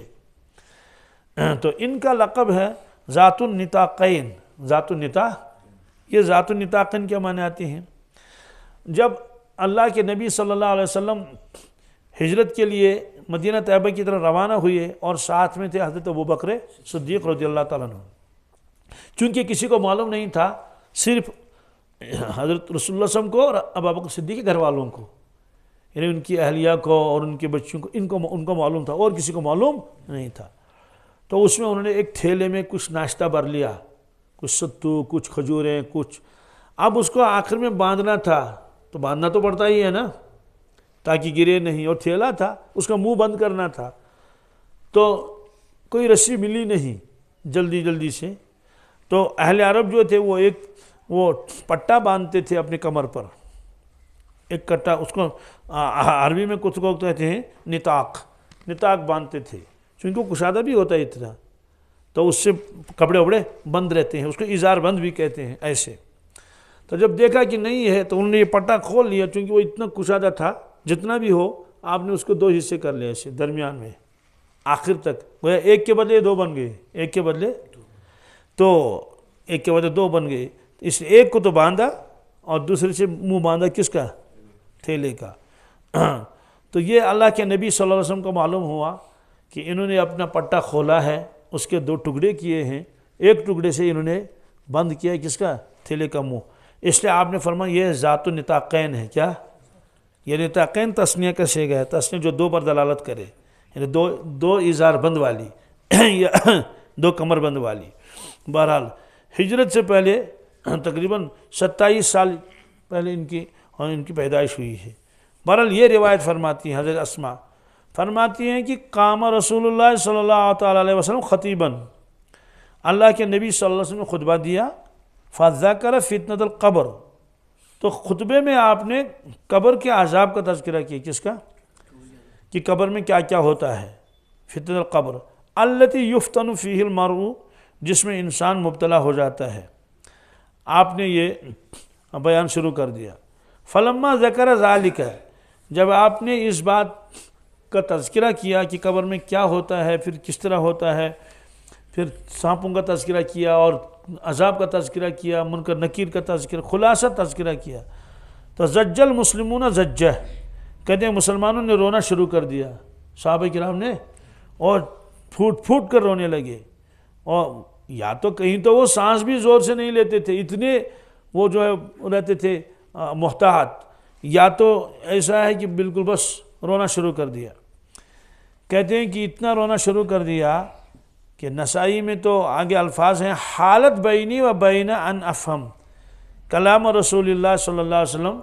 تو ان کا لقب ہے ذات النطاقین. ذات النطاق، یہ ذات النطاقین کیا معنی آتے ہیں؟ جب اللہ کے نبی صلی اللہ علیہ وسلم ہجرت کے لیے مدینہ طیبہ کی طرف روانہ ہوئے اور ساتھ میں تھے حضرت ابو بکر صدیق رضی اللہ تعالیٰ عنہ. چونکہ کسی کو معلوم نہیں تھا، صرف حضرت رسول اللہ صلی اللہ علیہ وسلم کو اور ابو بکر صدیق کے گھر والوں کو، یعنی ان کی اہلیہ کو اور ان کے بچوں کو، ان کو معلوم تھا اور کسی کو معلوم نہیں تھا. تو اس میں انہوں نے ایک تھیلے میں کچھ ناشتہ بھر لیا، کچھ ستو، کچھ کھجوریں، کچھ. اب اس کو آخر میں باندھنا تھا، تو باندھنا تو پڑتا ہی ہے نا تاکہ گرے نہیں، اور تھیلا تھا اس کا منہ بند کرنا تھا. تو کوئی رسی ملی نہیں جلدی سے. تو اہل عرب جو تھے وہ پٹا باندھتے تھے اپنے کمر پر، ایک کٹا، اس کو عربی میں کچھ کو کہتے ہیں نطاق باندھتے تھے، چونکہ کشادہ بھی ہوتا ہے اتنا، تو اس سے کپڑے وپڑے بند رہتے ہیں، اس کو ازار بند بھی کہتے ہیں ایسے. تو جب دیکھا کہ نہیں ہے تو انہوں نے یہ پٹا کھول لیا، چونکہ وہ اتنا کشادہ تھا. جتنا بھی ہو آپ نے اس کو 2 حصے کر لیا ایسے درمیان میں آخر تک. گویا ایک کے بدلے 2 بن گئے، ایک کے بدلے 2 بن گئے. اس ایک کو تو باندھا اور دوسرے سے منہ باندھا کس کا؟ تھیلے کا. تو یہ اللہ کے نبی صلی اللہ علیہ وسلم کو معلوم ہوا کہ انہوں نے اپنا پٹا کھولا ہے، اس کے 2 ٹکڑے کیے ہیں، ایک ٹکڑے سے انہوں نے بند کیا کس کا؟ تھیلے کا منہ. اس لیے آپ نے فرمایا یہ ذات النطاقین ہے. کیا؟ یہ نطاقین تسنیہ کا صیغہ ہے، تسنیہ جو 2 پر دلالت کرے، یعنی دو ازار بند والی یا 2 کمر بند والی. بہرحال ہجرت سے پہلے تقریباً 27 سال پہلے ان کی پیدائش ہوئی ہے. بہرحال یہ روایت فرماتی ہے حضرت اسماء فرماتی ہیں کہ قام رسول اللہ صلی اللہ تعالیٰ علیہ وسلم خطیباً، اللہ کے نبی صلی اللہ علیہ وسلم نے خطبہ دیا. فذکر فتنۃ القبر، تو خطبے میں آپ نے قبر کے عذاب کا تذکرہ کیا. کس کا؟ کہ قبر میں کیا کیا ہوتا ہے. فتنۃ القبر التی یفتن فیہ المرء، جس میں انسان مبتلا ہو جاتا ہے. آپ نے یہ بیان شروع کر دیا. فلما ذکر ذالک، جب آپ نے اس بات کا تذکرہ کیا کہ قبر میں کیا ہوتا ہے، پھر کس طرح ہوتا ہے، پھر سانپوں کا تذکرہ کیا اور عذاب کا تذکرہ کیا، منکر نکیر کا تذکرہ، خلاصہ تذکرہ کیا. تو زج المسلمون زجہ، کہتے ہیں مسلمانوں نے رونا شروع کر دیا، صحابہ کرام نے، اور پھوٹ کر رونے لگے. اور یا تو کہیں تو وہ سانس بھی زور سے نہیں لیتے تھے، اتنے وہ جو ہے رہتے تھے محتاط، یا تو ایسا ہے کہ بالکل بس رونا شروع کر دیا. کہتے ہیں کہ اتنا رونا شروع کر دیا کہ نسائی میں تو آگے الفاظ ہیں، حالت بینی و بین ان افہم کلام رسول اللہ صلی اللہ علیہ وسلم،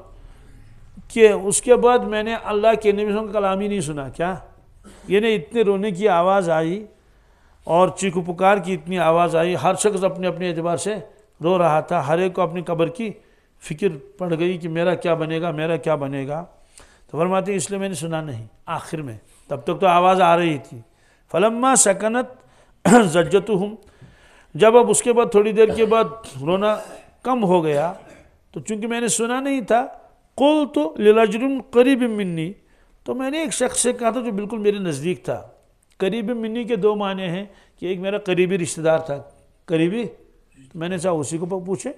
کہ اس کے بعد میں نے اللہ کے نبی صلی اللہ علیہ وسلم کا کلام ہی نہیں سنا. کیا؟ یعنی اتنے رونے کی آواز آئی اور چیخ و پکار کی اتنی آواز آئی، ہر شخص اپنے اپنے اعتبار سے رو رہا تھا، ہر ایک کو اپنی قبر کی فکر پڑ گئی کہ میرا کیا بنے گا، میرا کیا بنے گا. تو فرماتے ہیں اس لیے میں نے سنا نہیں آخر میں، تب تک تو آواز آ رہی تھی. فلما سکنت زجتہم، جب اب اس کے بعد تھوڑی دیر کے بعد رونا کم ہو گیا، تو چونکہ میں نے سنا نہیں تھا، قلت لرجل قریب منی، تو میں نے ایک شخص سے کہا تھا جو بالکل میرے نزدیک تھا. قریب منی کے 2 معنی ہیں کہ ایک میرا قریبی رشتہ دار تھا، قریبی، تو میں نے چاہا اسی کو پوچھے.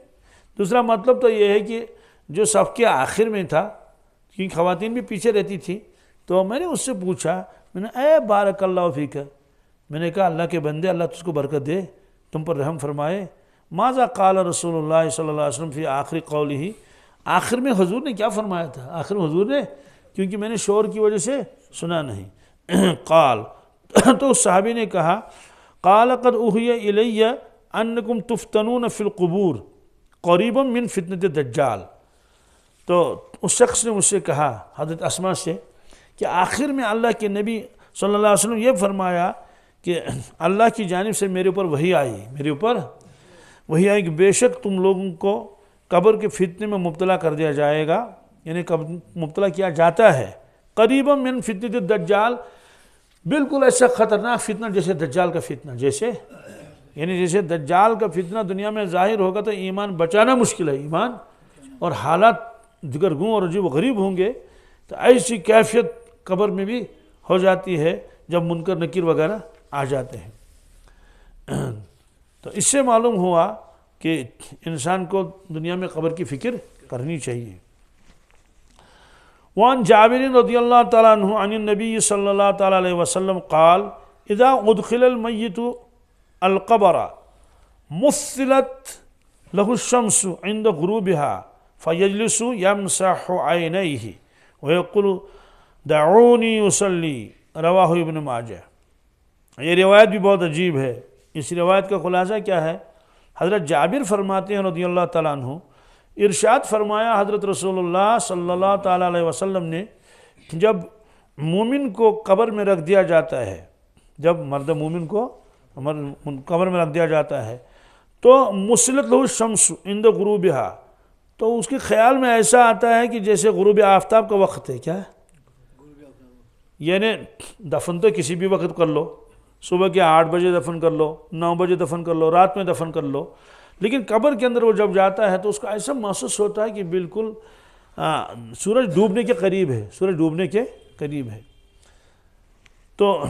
دوسرا مطلب تو یہ ہے کہ جو صف کے آخر میں تھا، کیونکہ خواتین بھی پیچھے رہتی تھی. تو میں نے اس سے پوچھا، میں نے اے بارک اللہ فیک، میں نے کہا اللہ کے بندے اللہ تجھ کو برکت دے، تم پر رحم فرمائے. ماذا قال رسول اللہ صلی اللہ علیہ وسلم فی آخر قولہ، آخر میں حضور نے کیا فرمایا تھا؟ آخر میں حضور نے، کیونکہ میں نے شور کی وجہ سے سنا نہیں. قال، تو اس صحابی نے کہا قال قد اوحی الی انکم تفتنون فی القبور قریبا من فتنۃ الدجال. تو اس شخص نے مجھ سے کہا، حضرت اسماء سے، کہ آخر میں اللہ کے نبی صلی اللہ علیہ وسلم یہ فرمایا کہ اللہ کی جانب سے میرے اوپر وحی آئی، میرے اوپر وحی آئی کہ بے شک تم لوگوں کو قبر کے فتنے میں مبتلا کر دیا جائے گا، یعنی مبتلا کیا جاتا ہے. قریبا من فتنۃ الدجال، بالکل ایسا خطرناک فتنہ جیسے دجال کا فتنہ، جیسے دجال کا فتنہ دنیا میں ظاہر ہوگا تو ایمان بچانا مشکل ہے، ایمان اور حالات دگرگوں اور عجیب و غریب ہوں گے. تو ایسی کیفیت قبر میں بھی ہو جاتی ہے جب منکر نکیر وغیرہ آ جاتے ہیں. تو اس سے معلوم ہوا کہ انسان کو دنیا میں قبر کی فکر کرنی چاہیے. وعن جابر رضی اللہ تعالیٰ عنہ عن النبی صلی اللہ تعالیٰ علیہ وسلم قال اذا ادخل المیت القبر مثلت له الشمس عند غروبها فیجلس یمسح عینیہ ویقول دعونی اصلی، رواہ ابن ماجہ. یہ روایت بھی بہت عجیب ہے. اس روایت کا خلاصہ کیا ہے؟ حضرت جابر فرماتے ہیں رضی اللہ تعالیٰ عنہ، ارشاد فرمایا حضرت رسول اللہ صلی اللہ تعالیٰ علیہ وسلم نے، جب مومن کو قبر میں رکھ دیا جاتا ہے، جب مرد مومن کو قبر میں رکھ دیا جاتا ہے تو مسلط لہ الشمس عند غروبہا، تو اس کے خیال میں ایسا آتا ہے کہ جیسے غروب آفتاب کا وقت ہے. کیا ہے؟ یعنی دفن تو کسی بھی وقت کر لو، صبح کے 8 بجے دفن کر لو، 9 بجے دفن کر لو، رات میں دفن کر لو، لیکن قبر کے اندر وہ جب جاتا ہے تو اس کو ایسا محسوس ہوتا ہے کہ بالکل سورج ڈوبنے کے قریب ہے، سورج ڈوبنے کے قریب ہے. تو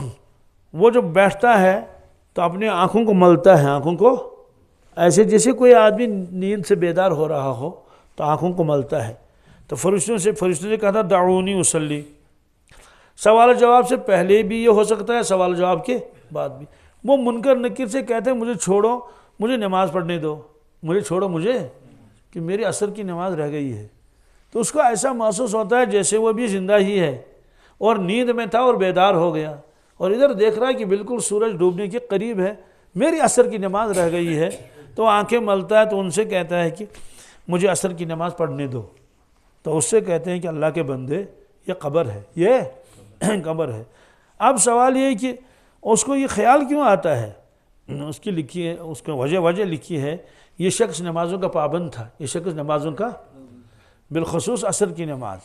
وہ جب بیٹھتا ہے تو اپنے آنکھوں کو ملتا ہے، آنکھوں کو ایسے جیسے کوئی آدمی نیند سے بیدار ہو رہا ہو تو آنکھوں کو ملتا ہے. تو فرشتوں سے کہا تھا دعونی اصلی. سوال جواب سے پہلے بھی یہ ہو سکتا ہے، سوال جواب کے بعد بھی. وہ منکر نکیر سے کہتے ہیں مجھے چھوڑو، مجھے نماز پڑھنے دو، مجھے چھوڑو، مجھے کہ میری عصر کی نماز رہ گئی ہے. تو اس کو ایسا محسوس ہوتا ہے جیسے وہ بھی زندہ ہی ہے اور نیند میں تھا اور بیدار ہو گیا، اور ادھر دیکھ رہا ہے کہ بالکل سورج ڈوبنے کے قریب ہے، میری عصر کی نماز رہ گئی ہے. تو آنکھیں ملتا ہے تو ان سے کہتا ہے کہ مجھے عصر کی نماز پڑھنے دو. تو اس سے کہتے ہیں کہ اللہ کے بندے یہ قبر ہے، یہ قبر ہے. اب سوال یہ ہے کہ اس کو یہ خیال کیوں آتا ہے؟ اس کی لکھی ہے، اس کو وجہ لکھی ہے، یہ شخص نمازوں کا پابند تھا، یہ شخص نمازوں کا، بالخصوص عصر کی نماز.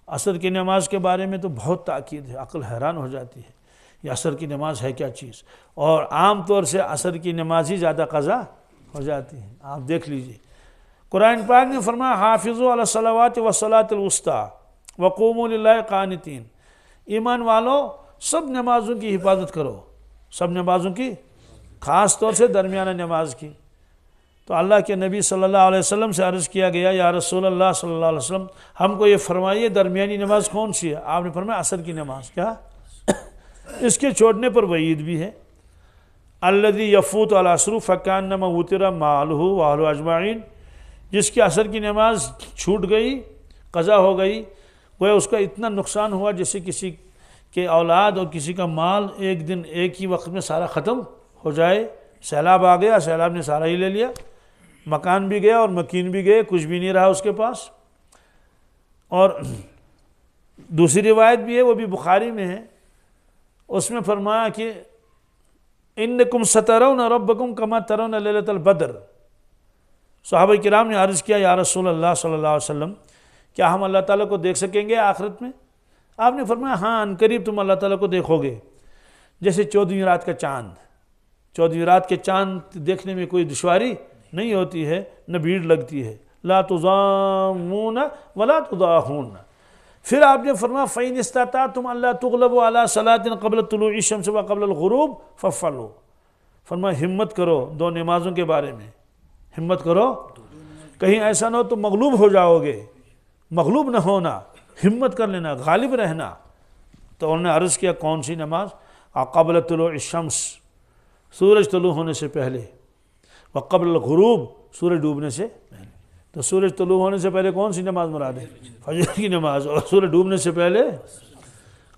عصر کی نماز کے بارے میں تو بہت تاکید ہے، عقل حیران ہو جاتی ہے یہ عصر کی نماز ہے کیا چیز. اور عام طور سے عصر کی نماز ہی زیادہ قضا ہو جاتی ہے. آپ دیکھ لیجئے قرآن پاک نے فرمایا حافظوا علی الصلوات والصلاۃ الوسطی وقوموا للہ قانتین. ایمان والو سب نمازوں کی حفاظت کرو، سب نمازوں کی، خاص طور سے درمیانہ نماز کی. تو اللہ کے نبی صلی اللہ علیہ وسلم سے عرض کیا گیا یا رسول اللہ صلی اللہ علیہ وسلم ہم کو یہ فرمائیے درمیانی نماز کون سی ہے؟ آپ نے فرمایا عصر کی نماز. کیا؟ اس کے چھوڑنے پر وعید بھی ہے. الذی یفوت العصر فکانما وتر مالہ واہلہ اجمعین. جس کی عصر کی نماز چھوٹ گئی، قضا ہو گئی، وہ اس کا اتنا نقصان ہوا جیسے کسی کے اولاد اور کسی کا مال ایک دن ایک ہی وقت میں سارا ختم ہو جائے. سیلاب آ گیا، سیلاب نے سارا ہی لے لیا، مکان بھی گیا اور مکین بھی گئے، کچھ بھی نہیں رہا اس کے پاس. اور دوسری روایت بھی ہے، وہ بھی بخاری میں ہے، اس میں فرمایا کہ انکم سترون ربکم کما ترون لیلۃ البدر. صحابہ کرام نے عرض کیا یا رسول اللہ صلی اللہ علیہ وسلم کیا ہم اللہ تعالیٰ کو دیکھ سکیں گے آخرت میں؟ آپ نے فرمایا ہاں عنقریب تم اللہ تعالیٰ کو دیکھو گے جیسے 14ویں رات کا چاند. 14ویں رات کے چاند دیکھنے میں کوئی دشواری نہیں ہوتی ہے، نہ بھیڑ لگتی ہے. لا تضامون ولا تضاحون. پھر آپ نے فرمایا فَإِنِ اسْتَطَعْتُمْ أَلَّا تُغْلَبُوا عَلَىٰ صَلَاةٍ قَبْلَ طُلُوعِ الشَّمْسِ وَقَبْلَ الْغُرُوبِ فَافْعَلُوا. فرمایا ہمت کرو دو نمازوں کے بارے میں، ہمت کرو، کہیں ایسا نہ ہو تو مغلوب ہو جاؤ گے. مغلوب نہ ہونا، ہمت کر لینا، غالب رہنا۔ تو انہوں نے عرض کیا کون سی نماز؟ قبل طلوع الشمس، سورج طلوع ہونے سے پہلے، وقبل الغروب، سورج ڈوبنے سے پہلے۔ تو سورج طلوع ہونے سے پہلے کون سی نماز مراد ہے؟ فجر کی نماز، اور سورج ڈوبنے سے پہلے۔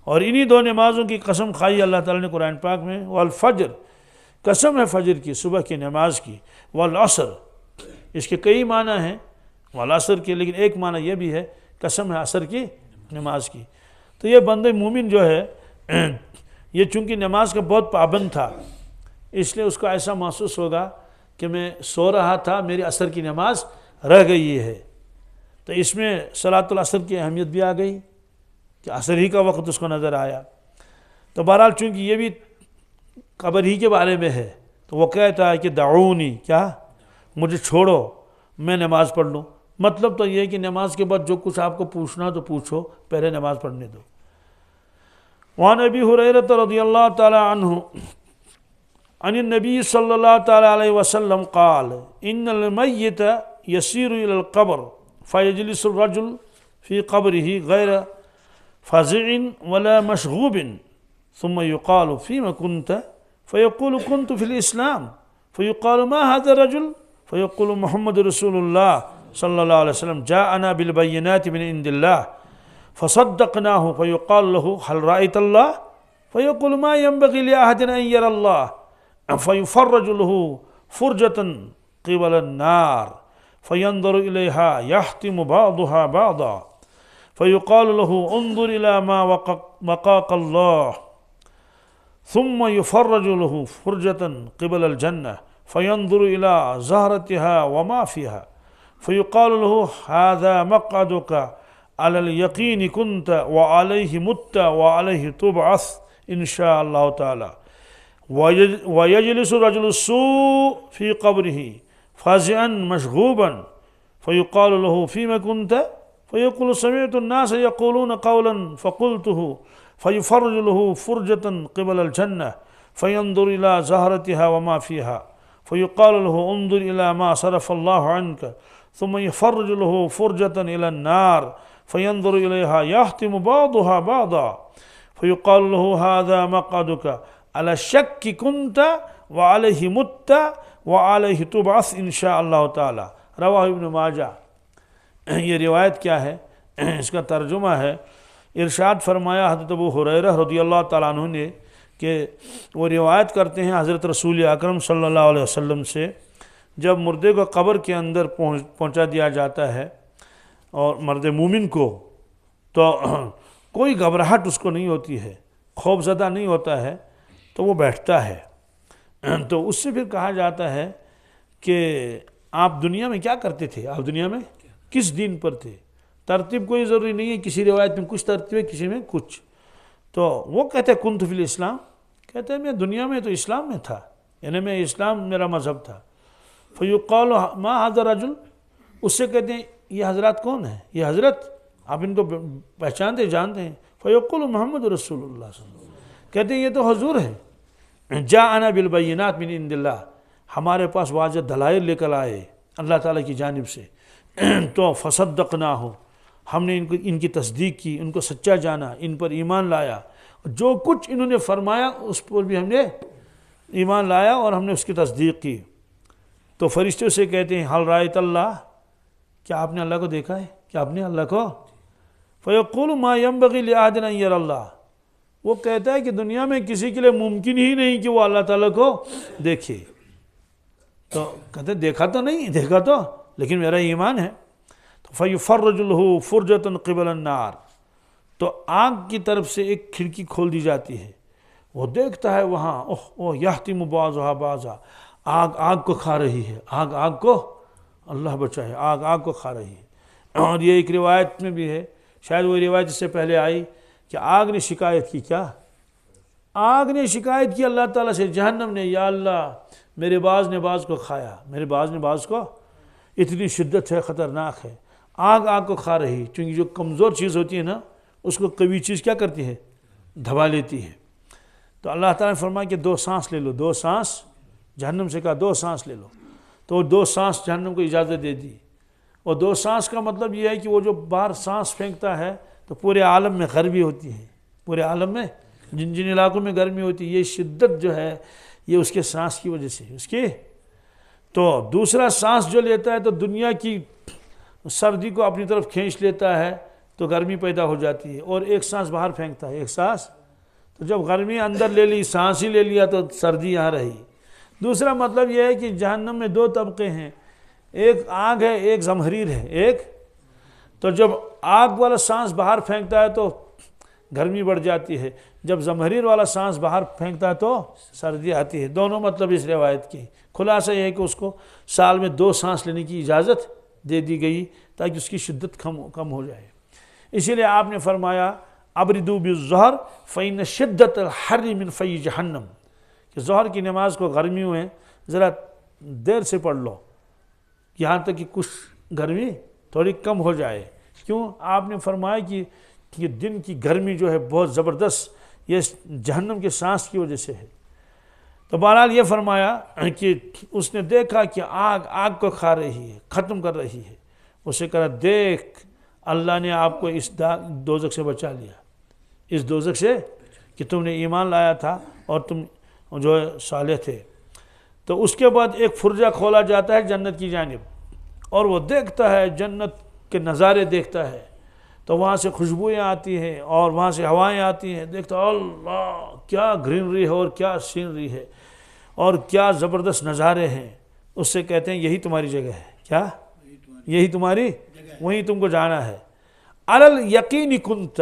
اور انہی دو نمازوں کی قسم کھائی اللہ تعالیٰ نے قرآن پاک میں، والفجر، قسم ہے فجر کی، صبح کی نماز کی، والعصر، اس کے کئی معنی ہیں والعصر کے، لیکن ایک معنی یہ بھی ہے قسم ہے عصر کی نماز کی۔ تو یہ بندہ مومن جو ہے یہ چونکہ نماز کا بہت پابند تھا، اس لیے اس کو ایسا محسوس ہوگا کہ میں سو رہا تھا، میری عصر کی نماز رہ گئی ہے۔ تو اس میں صلاۃ العصر کی اہمیت بھی آ گئی کہ عصر ہی کا وقت اس کو نظر آیا۔ تو بہرحال چونکہ یہ بھی قبر ہی کے بارے میں ہے، تو وہ کہتا ہے کہ دعونی، کیا؟ مجھے چھوڑو، میں نماز پڑھ لوں۔ مطلب تو یہ ہے کہ نماز کے بعد جو کچھ آپ کو پوچھنا تو پوچھو، پہلے نماز پڑھنے دو۔ وعن ابی ہریرہ رضی اللہ تعالی عنہ عن النبی صلی اللہ تعالی علیہ وسلم قال ان المیت یسیر الى القبر فیجلس الرجل فی قبره غیر فزع ولا مشغوب ثم يقال فيما كنت فيقول كنت في الإسلام فيقال ما هذا الرجل فيقول محمد رسول الله صلى الله عليه وسلم جاءنا بالبينات من عند الله فصدقناه فيقال له هل رأيت الله فيقول ما ينبغي لأحد أن يرى الله فيفرج له فرجة قبل النار فينظر إليها يحتم بعضها بعضا فيقال له انظر إلى ما وقاك الله ثم يفرج له فرجة قبل الجنة فينظر إلى زهرتها وما فيها فيقال له هذا مقعدك على اليقين كنت وعليه مت وعليه تبعث إن شاء الله تعالى ويجلس رجل السوء في قبره فازعا مشغوبا فيقال له فيما كنت فيقول سمعت الناس يقولون قولا فقلته فيفرج له فرجة قبل الجنة فينظر إلى زهرتها وما فيها فيقال له انظر إلى ما صرف الله عنك ثم يفرج له فرجة إلى النار فينظر إليها يحتم بعضها بعضا فيقال له هذا مقعدك على الشك كنت وعليه مت وعليه تبعث إن شاء الله تعالى رواہ ابن ماجہ۔ یہ روایت کیا ہے؟ اس کا ترجمہ ہے، ارشاد فرمایا حضرت ابو ہریرہ رضی اللہ تعالیٰ عنہ نے کہ وہ روایت کرتے ہیں حضرت رسول اکرم صلی اللہ علیہ وسلم سے، جب مردے کو قبر کے اندر پہنچا دیا جاتا ہے اور مرد مومن کو، تو کوئی گھبراہٹ اس کو نہیں ہوتی ہے، خوف زدہ نہیں ہوتا ہے، تو وہ بیٹھتا ہے۔ تو اس سے پھر کہا جاتا ہے کہ آپ دنیا میں کیا کرتے تھے، آپ دنیا میں کس دین پر تھے؟ ترتیب کوئی ضروری نہیں ہے، کسی روایت میں کچھ ترتیب ہے، کسی میں کچھ۔ تو وہ کہتے ہیں کنت فی الاسلام، کہتے ہیں میں دنیا میں تو اسلام میں تھا، یعنی میں اسلام میرا مذہب تھا۔ فیقال ما ھذا الرجل، اس سے کہتے ہیں یہ حضرات کون ہیں؟ یہ حضرت آپ ان کو پہچانتے جانتے ہیں؟ فیقول محمد رسول اللہ صلی اللہ علیہ وسلم، کہتے ہیں یہ تو حضور ہیں، جاءنا بالبینات من عند اللہ، ہمارے پاس واضح دلائل لے کر آئے اللہ تعالیٰ کی جانب سے، تو فصدقناہ، ہم نے ان کی تصدیق کی، ان کو سچا جانا، ان پر ایمان لایا، جو کچھ انہوں نے فرمایا اس پر بھی ہم نے ایمان لایا اور ہم نے اس کی تصدیق کی۔ تو فرشتے سے کہتے ہیں حل رأیت اللہ، کیا آپ نے اللہ کو دیکھا ہے؟ کیا آپ نے اللہ کو؟ فیقول ما ینبغی لأحد ان یری اللہ، وہ کہتا ہے کہ دنیا میں کسی کے لیے ممکن ہی نہیں کہ وہ اللہ تعالیٰ کو دیکھے۔ تو کہتے دیکھا تو نہیں، دیکھا تو لیکن میرا ایمان ہے۔ تو فیفرج له فرجة قبل النار، تو آگ کی طرف سے ایک کھڑکی کھول دی جاتی ہے، وہ دیکھتا ہے وہاں، اوہ یحتم بعضها بعضا، آگ کو کھا رہی ہے، آگ کو، اللہ بچائے، آگ کو کھا رہی ہے۔ اور یہ ایک روایت میں بھی ہے، شاید وہ روایت اس سے پہلے آئی، کہ آگ نے شکایت کی، کیا؟ آگ نے شکایت کی اللہ تعالیٰ سے، جہنم نے، یا اللہ میرے باز نے باز کو کھایا، میرے باز نے باز کو، اتنی شدت ہے، خطرناک ہے، آگ کو کھا رہی، چونکہ جو کمزور چیز ہوتی ہے نا اس کو قوی چیز کیا کرتی ہے؟ دبا لیتی ہے۔ تو اللہ تعالیٰ نے فرمایا کہ 2 سانس لے لو، 2 سانس، جہنم سے کہا 2 سانس لے لو، تو 2 سانس جہنم کو اجازت دے دی۔ اور 2 سانس کا مطلب یہ ہے کہ وہ جو باہر سانس پھینکتا ہے تو تو پورے عالم میں گرمی ہوتی ہے، پورے عالم میں جن جن علاقوں میں گرمی ہوتی ہے، یہ شدت جو ہے یہ اس کے سانس کی وجہ سے اس کی. تو دوسرا سانس جو لیتا ہے تو دنیا کی سردی کو اپنی طرف کھینچ لیتا ہے تو گرمی پیدا ہو جاتی ہے، اور ایک سانس باہر پھینکتا ہے، ایک سانس. تو جب گرمی اندر لے لی، سانس ہی لے لیا تو سردی یہاں رہی. دوسرا مطلب یہ ہے کہ جہنم میں دو طبقے ہیں، ایک آگ ہے، ایک زمہریر ہے. ایک تو جب آگ والا سانس باہر پھینکتا ہے تو گرمی بڑھ جاتی ہے، جب زمہریر والا سانس باہر پھینکتا ہے تو سردی آتی ہے. دونوں مطلب اس روایت کی. خلاصہ یہ ہے کہ اس کو سال میں 2 سانس لینے کی اجازت دے دی گئی تاکہ اس کی شدت کم ہو جائے. اسی لیے آپ نے فرمایا ابردو بالظہر فإن شدت الحر من فی جہنم، کہ ظہر کی نماز کو گرمیوں میں ذرا دیر سے پڑھ لو یہاں تک کہ کچھ گرمی تھوڑی کم ہو جائے. کیوں؟ آپ نے فرمایا کہ دن کی گرمی جو ہے بہت زبردست، یہ جہنم کے سانس کی وجہ سے ہے. تو بہرحال یہ فرمایا کہ اس نے دیکھا کہ آگ کو کھا رہی ہے، ختم کر رہی ہے. اسے کہا دیکھ اللہ نے آپ کو اس دوزخ سے بچا لیا، اس دوزخ سے کہ تم نے ایمان لایا تھا اور تم جو صالح تھے. تو اس کے بعد ایک فرجہ کھولا جاتا ہے جنت کی جانب، اور وہ دیکھتا ہے جنت کے نظارے دیکھتا ہے. تو وہاں سے خوشبوئیں آتی ہیں اور وہاں سے ہوائیں آتی ہیں. دیکھتا اللہ کیا گرینری ہے اور کیا سینری ہے اور کیا زبردست نظارے ہیں. اس سے کہتے ہیں یہی تمہاری جگہ ہے. کیا؟ یہی تمہاری، وہیں تم کو جانا ہے. علل یقین کنت،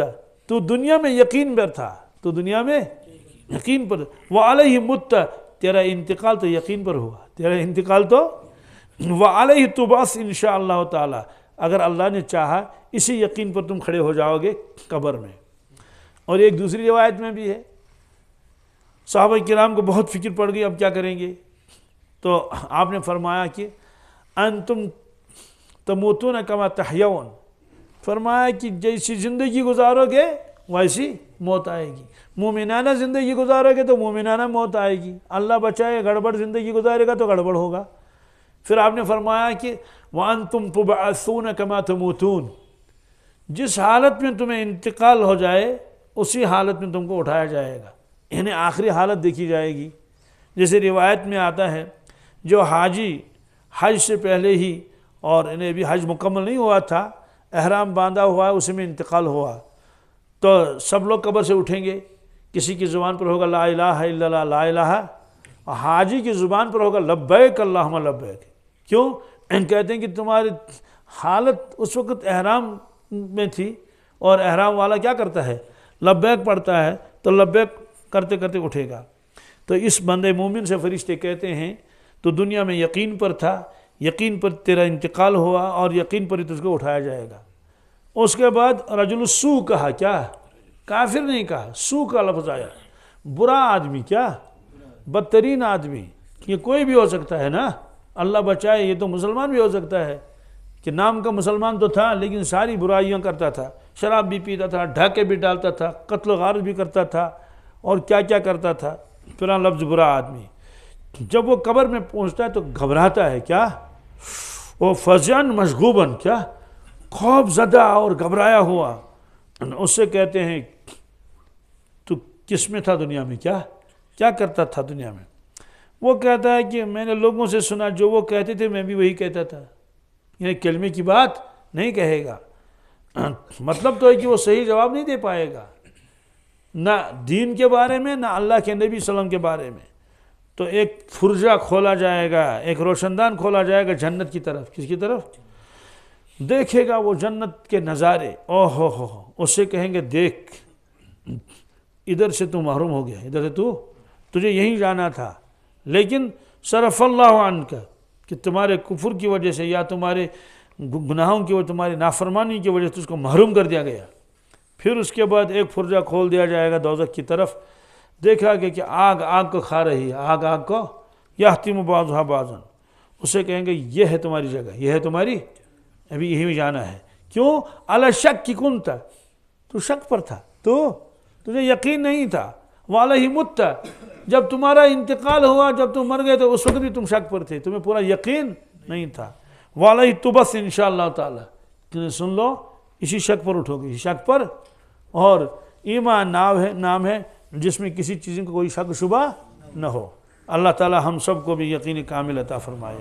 تو دنیا میں یقین پر تھا، تو دنیا میں یقین پر. وعلیہ مت، تیرا انتقال تو یقین پر ہوا، تیرا انتقال تو. وعلیہ تبعث انشاءاللہ تعالی، اگر اللہ نے چاہا اسی یقین پر تم کھڑے ہو جاؤ گے قبر میں. اور ایک دوسری روایت میں بھی ہے، صحابہ کرام کو بہت فکر پڑ گئی اب کیا کریں گے. تو آپ نے فرمایا کہ انتم تموتون کما تحیون، فرمایا کہ جیسی زندگی گزارو گے ویسی موت آئے گی. مومنانہ زندگی گزارو گے تو مومنانہ موت آئے گی. اللہ بچائے گڑبڑ زندگی گزارے گا تو گڑبڑ ہوگا. پھر آپ نے فرمایا کہ وَأَنْتُمْ تُبْعَثُونَ كَمَا تَمُوتُونَ، جس حالت میں تمہیں انتقال ہو جائے اسی حالت میں تم کو اٹھایا جائے گا، یعنی آخری حالت دیکھی جائے گی. جیسے روایت میں آتا ہے جو حاجی حج سے پہلے ہی، اور انہیں ابھی حج مکمل نہیں ہوا تھا، احرام باندھا ہوا ہے، اسی میں انتقال ہوا، تو سب لوگ قبر سے اٹھیں گے. کسی کی زبان پر ہوگا لا الہ الا اللہ، لا الہ، اور حاجی کی زبان پر ہوگا لبیک اللہم لبیک. کیوں؟ کہتے ہیں کہ تمہاری حالت اس وقت احرام میں تھی، اور احرام والا کیا کرتا ہے؟ لبیک پڑھتا ہے، تو لبیک کرتے کرتے اٹھے گا. تو اس بندے مومن سے فرشتے کہتے ہیں تو دنیا میں یقین پر تھا، یقین پر تیرا انتقال ہوا اور یقین پر ہی تجھ کو اٹھایا جائے گا. اس کے بعد رجل السوء کہا، کیا؟ کافر نہیں کہا، سوء کا لفظ آیا. برا آدمی، کیا؟ بدترین آدمی. یہ کوئی بھی ہو سکتا ہے نا، اللہ بچائے، یہ تو مسلمان بھی ہو سکتا ہے کہ نام کا مسلمان تو تھا لیکن ساری برائیاں کرتا تھا، شراب بھی پیتا تھا، ڈھاکے بھی ڈالتا تھا، قتل و غارت بھی کرتا تھا، اور کیا کیا کرتا تھا. پھر لفظ برا آدمی. جب وہ قبر میں پہنچتا ہے تو گھبراتا ہے. کیا؟ وہ فزعن مشغوباً، کیا؟ خوف زدہ اور گھبرایا ہوا. اس سے کہتے ہیں تو کس میں تھا دنیا میں، کیا کرتا تھا دنیا میں؟ وہ کہتا ہے کہ میں نے لوگوں سے سنا جو وہ کہتے تھے میں بھی وہی کہتا تھا. یعنی کلمے کی بات نہیں کہے گا. مطلب تو ہے کہ وہ صحیح جواب نہیں دے پائے گا، نہ دین کے بارے میں نہ اللہ کے نبی صلی اللہ علیہ وسلم کے بارے میں. تو ایک فرجہ کھولا جائے گا، ایک روشن دان کھولا جائے گا جنت کی طرف. کس کی طرف؟ دیکھے گا وہ جنت کے نظارے. او ہو اس سے کہیں گے دیکھ ادھر سے تو محروم ہو گیا، ادھر سے تجھے یہیں جانا تھا، لیکن صرف اللہ عنک، کہ تمہارے کفر کی وجہ سے یا تمہارے گناہوں کی وجہ، تمہاری نافرمانی کی وجہ سے اس کو محروم کر دیا گیا. پھر اس کے بعد ایک فرجہ کھول دیا جائے گا دوزخ کی طرف. دیکھا گیا کہ آگ کو کھا رہی ہے، آگ کو یحتم بعضها بعضا. اسے کہیں گے یہ ہے تمہاری جگہ، یہ ہے تمہاری، ابھی یہی جانا ہے. کیوں؟ علی شک کنت، تو شک پر تھا، تجھے یقین نہیں تھا. وعلیہ مت، جب تمہارا انتقال ہوا، جب تم مر گئے تو اس وقت بھی تم شک پر تھے، تمہیں پورا یقین نہیں تھا. وعلیہ تبعث انشاءاللہ تعالی. سن لو اسی شک پر اٹھو گے، اسی شک پر. اور ایمان نام ہے جس میں کسی چیز کا کوئی شک شبہ نہ ہو. اللہ تعالی ہم سب کو بھی یقین کامل عطا فرمائے.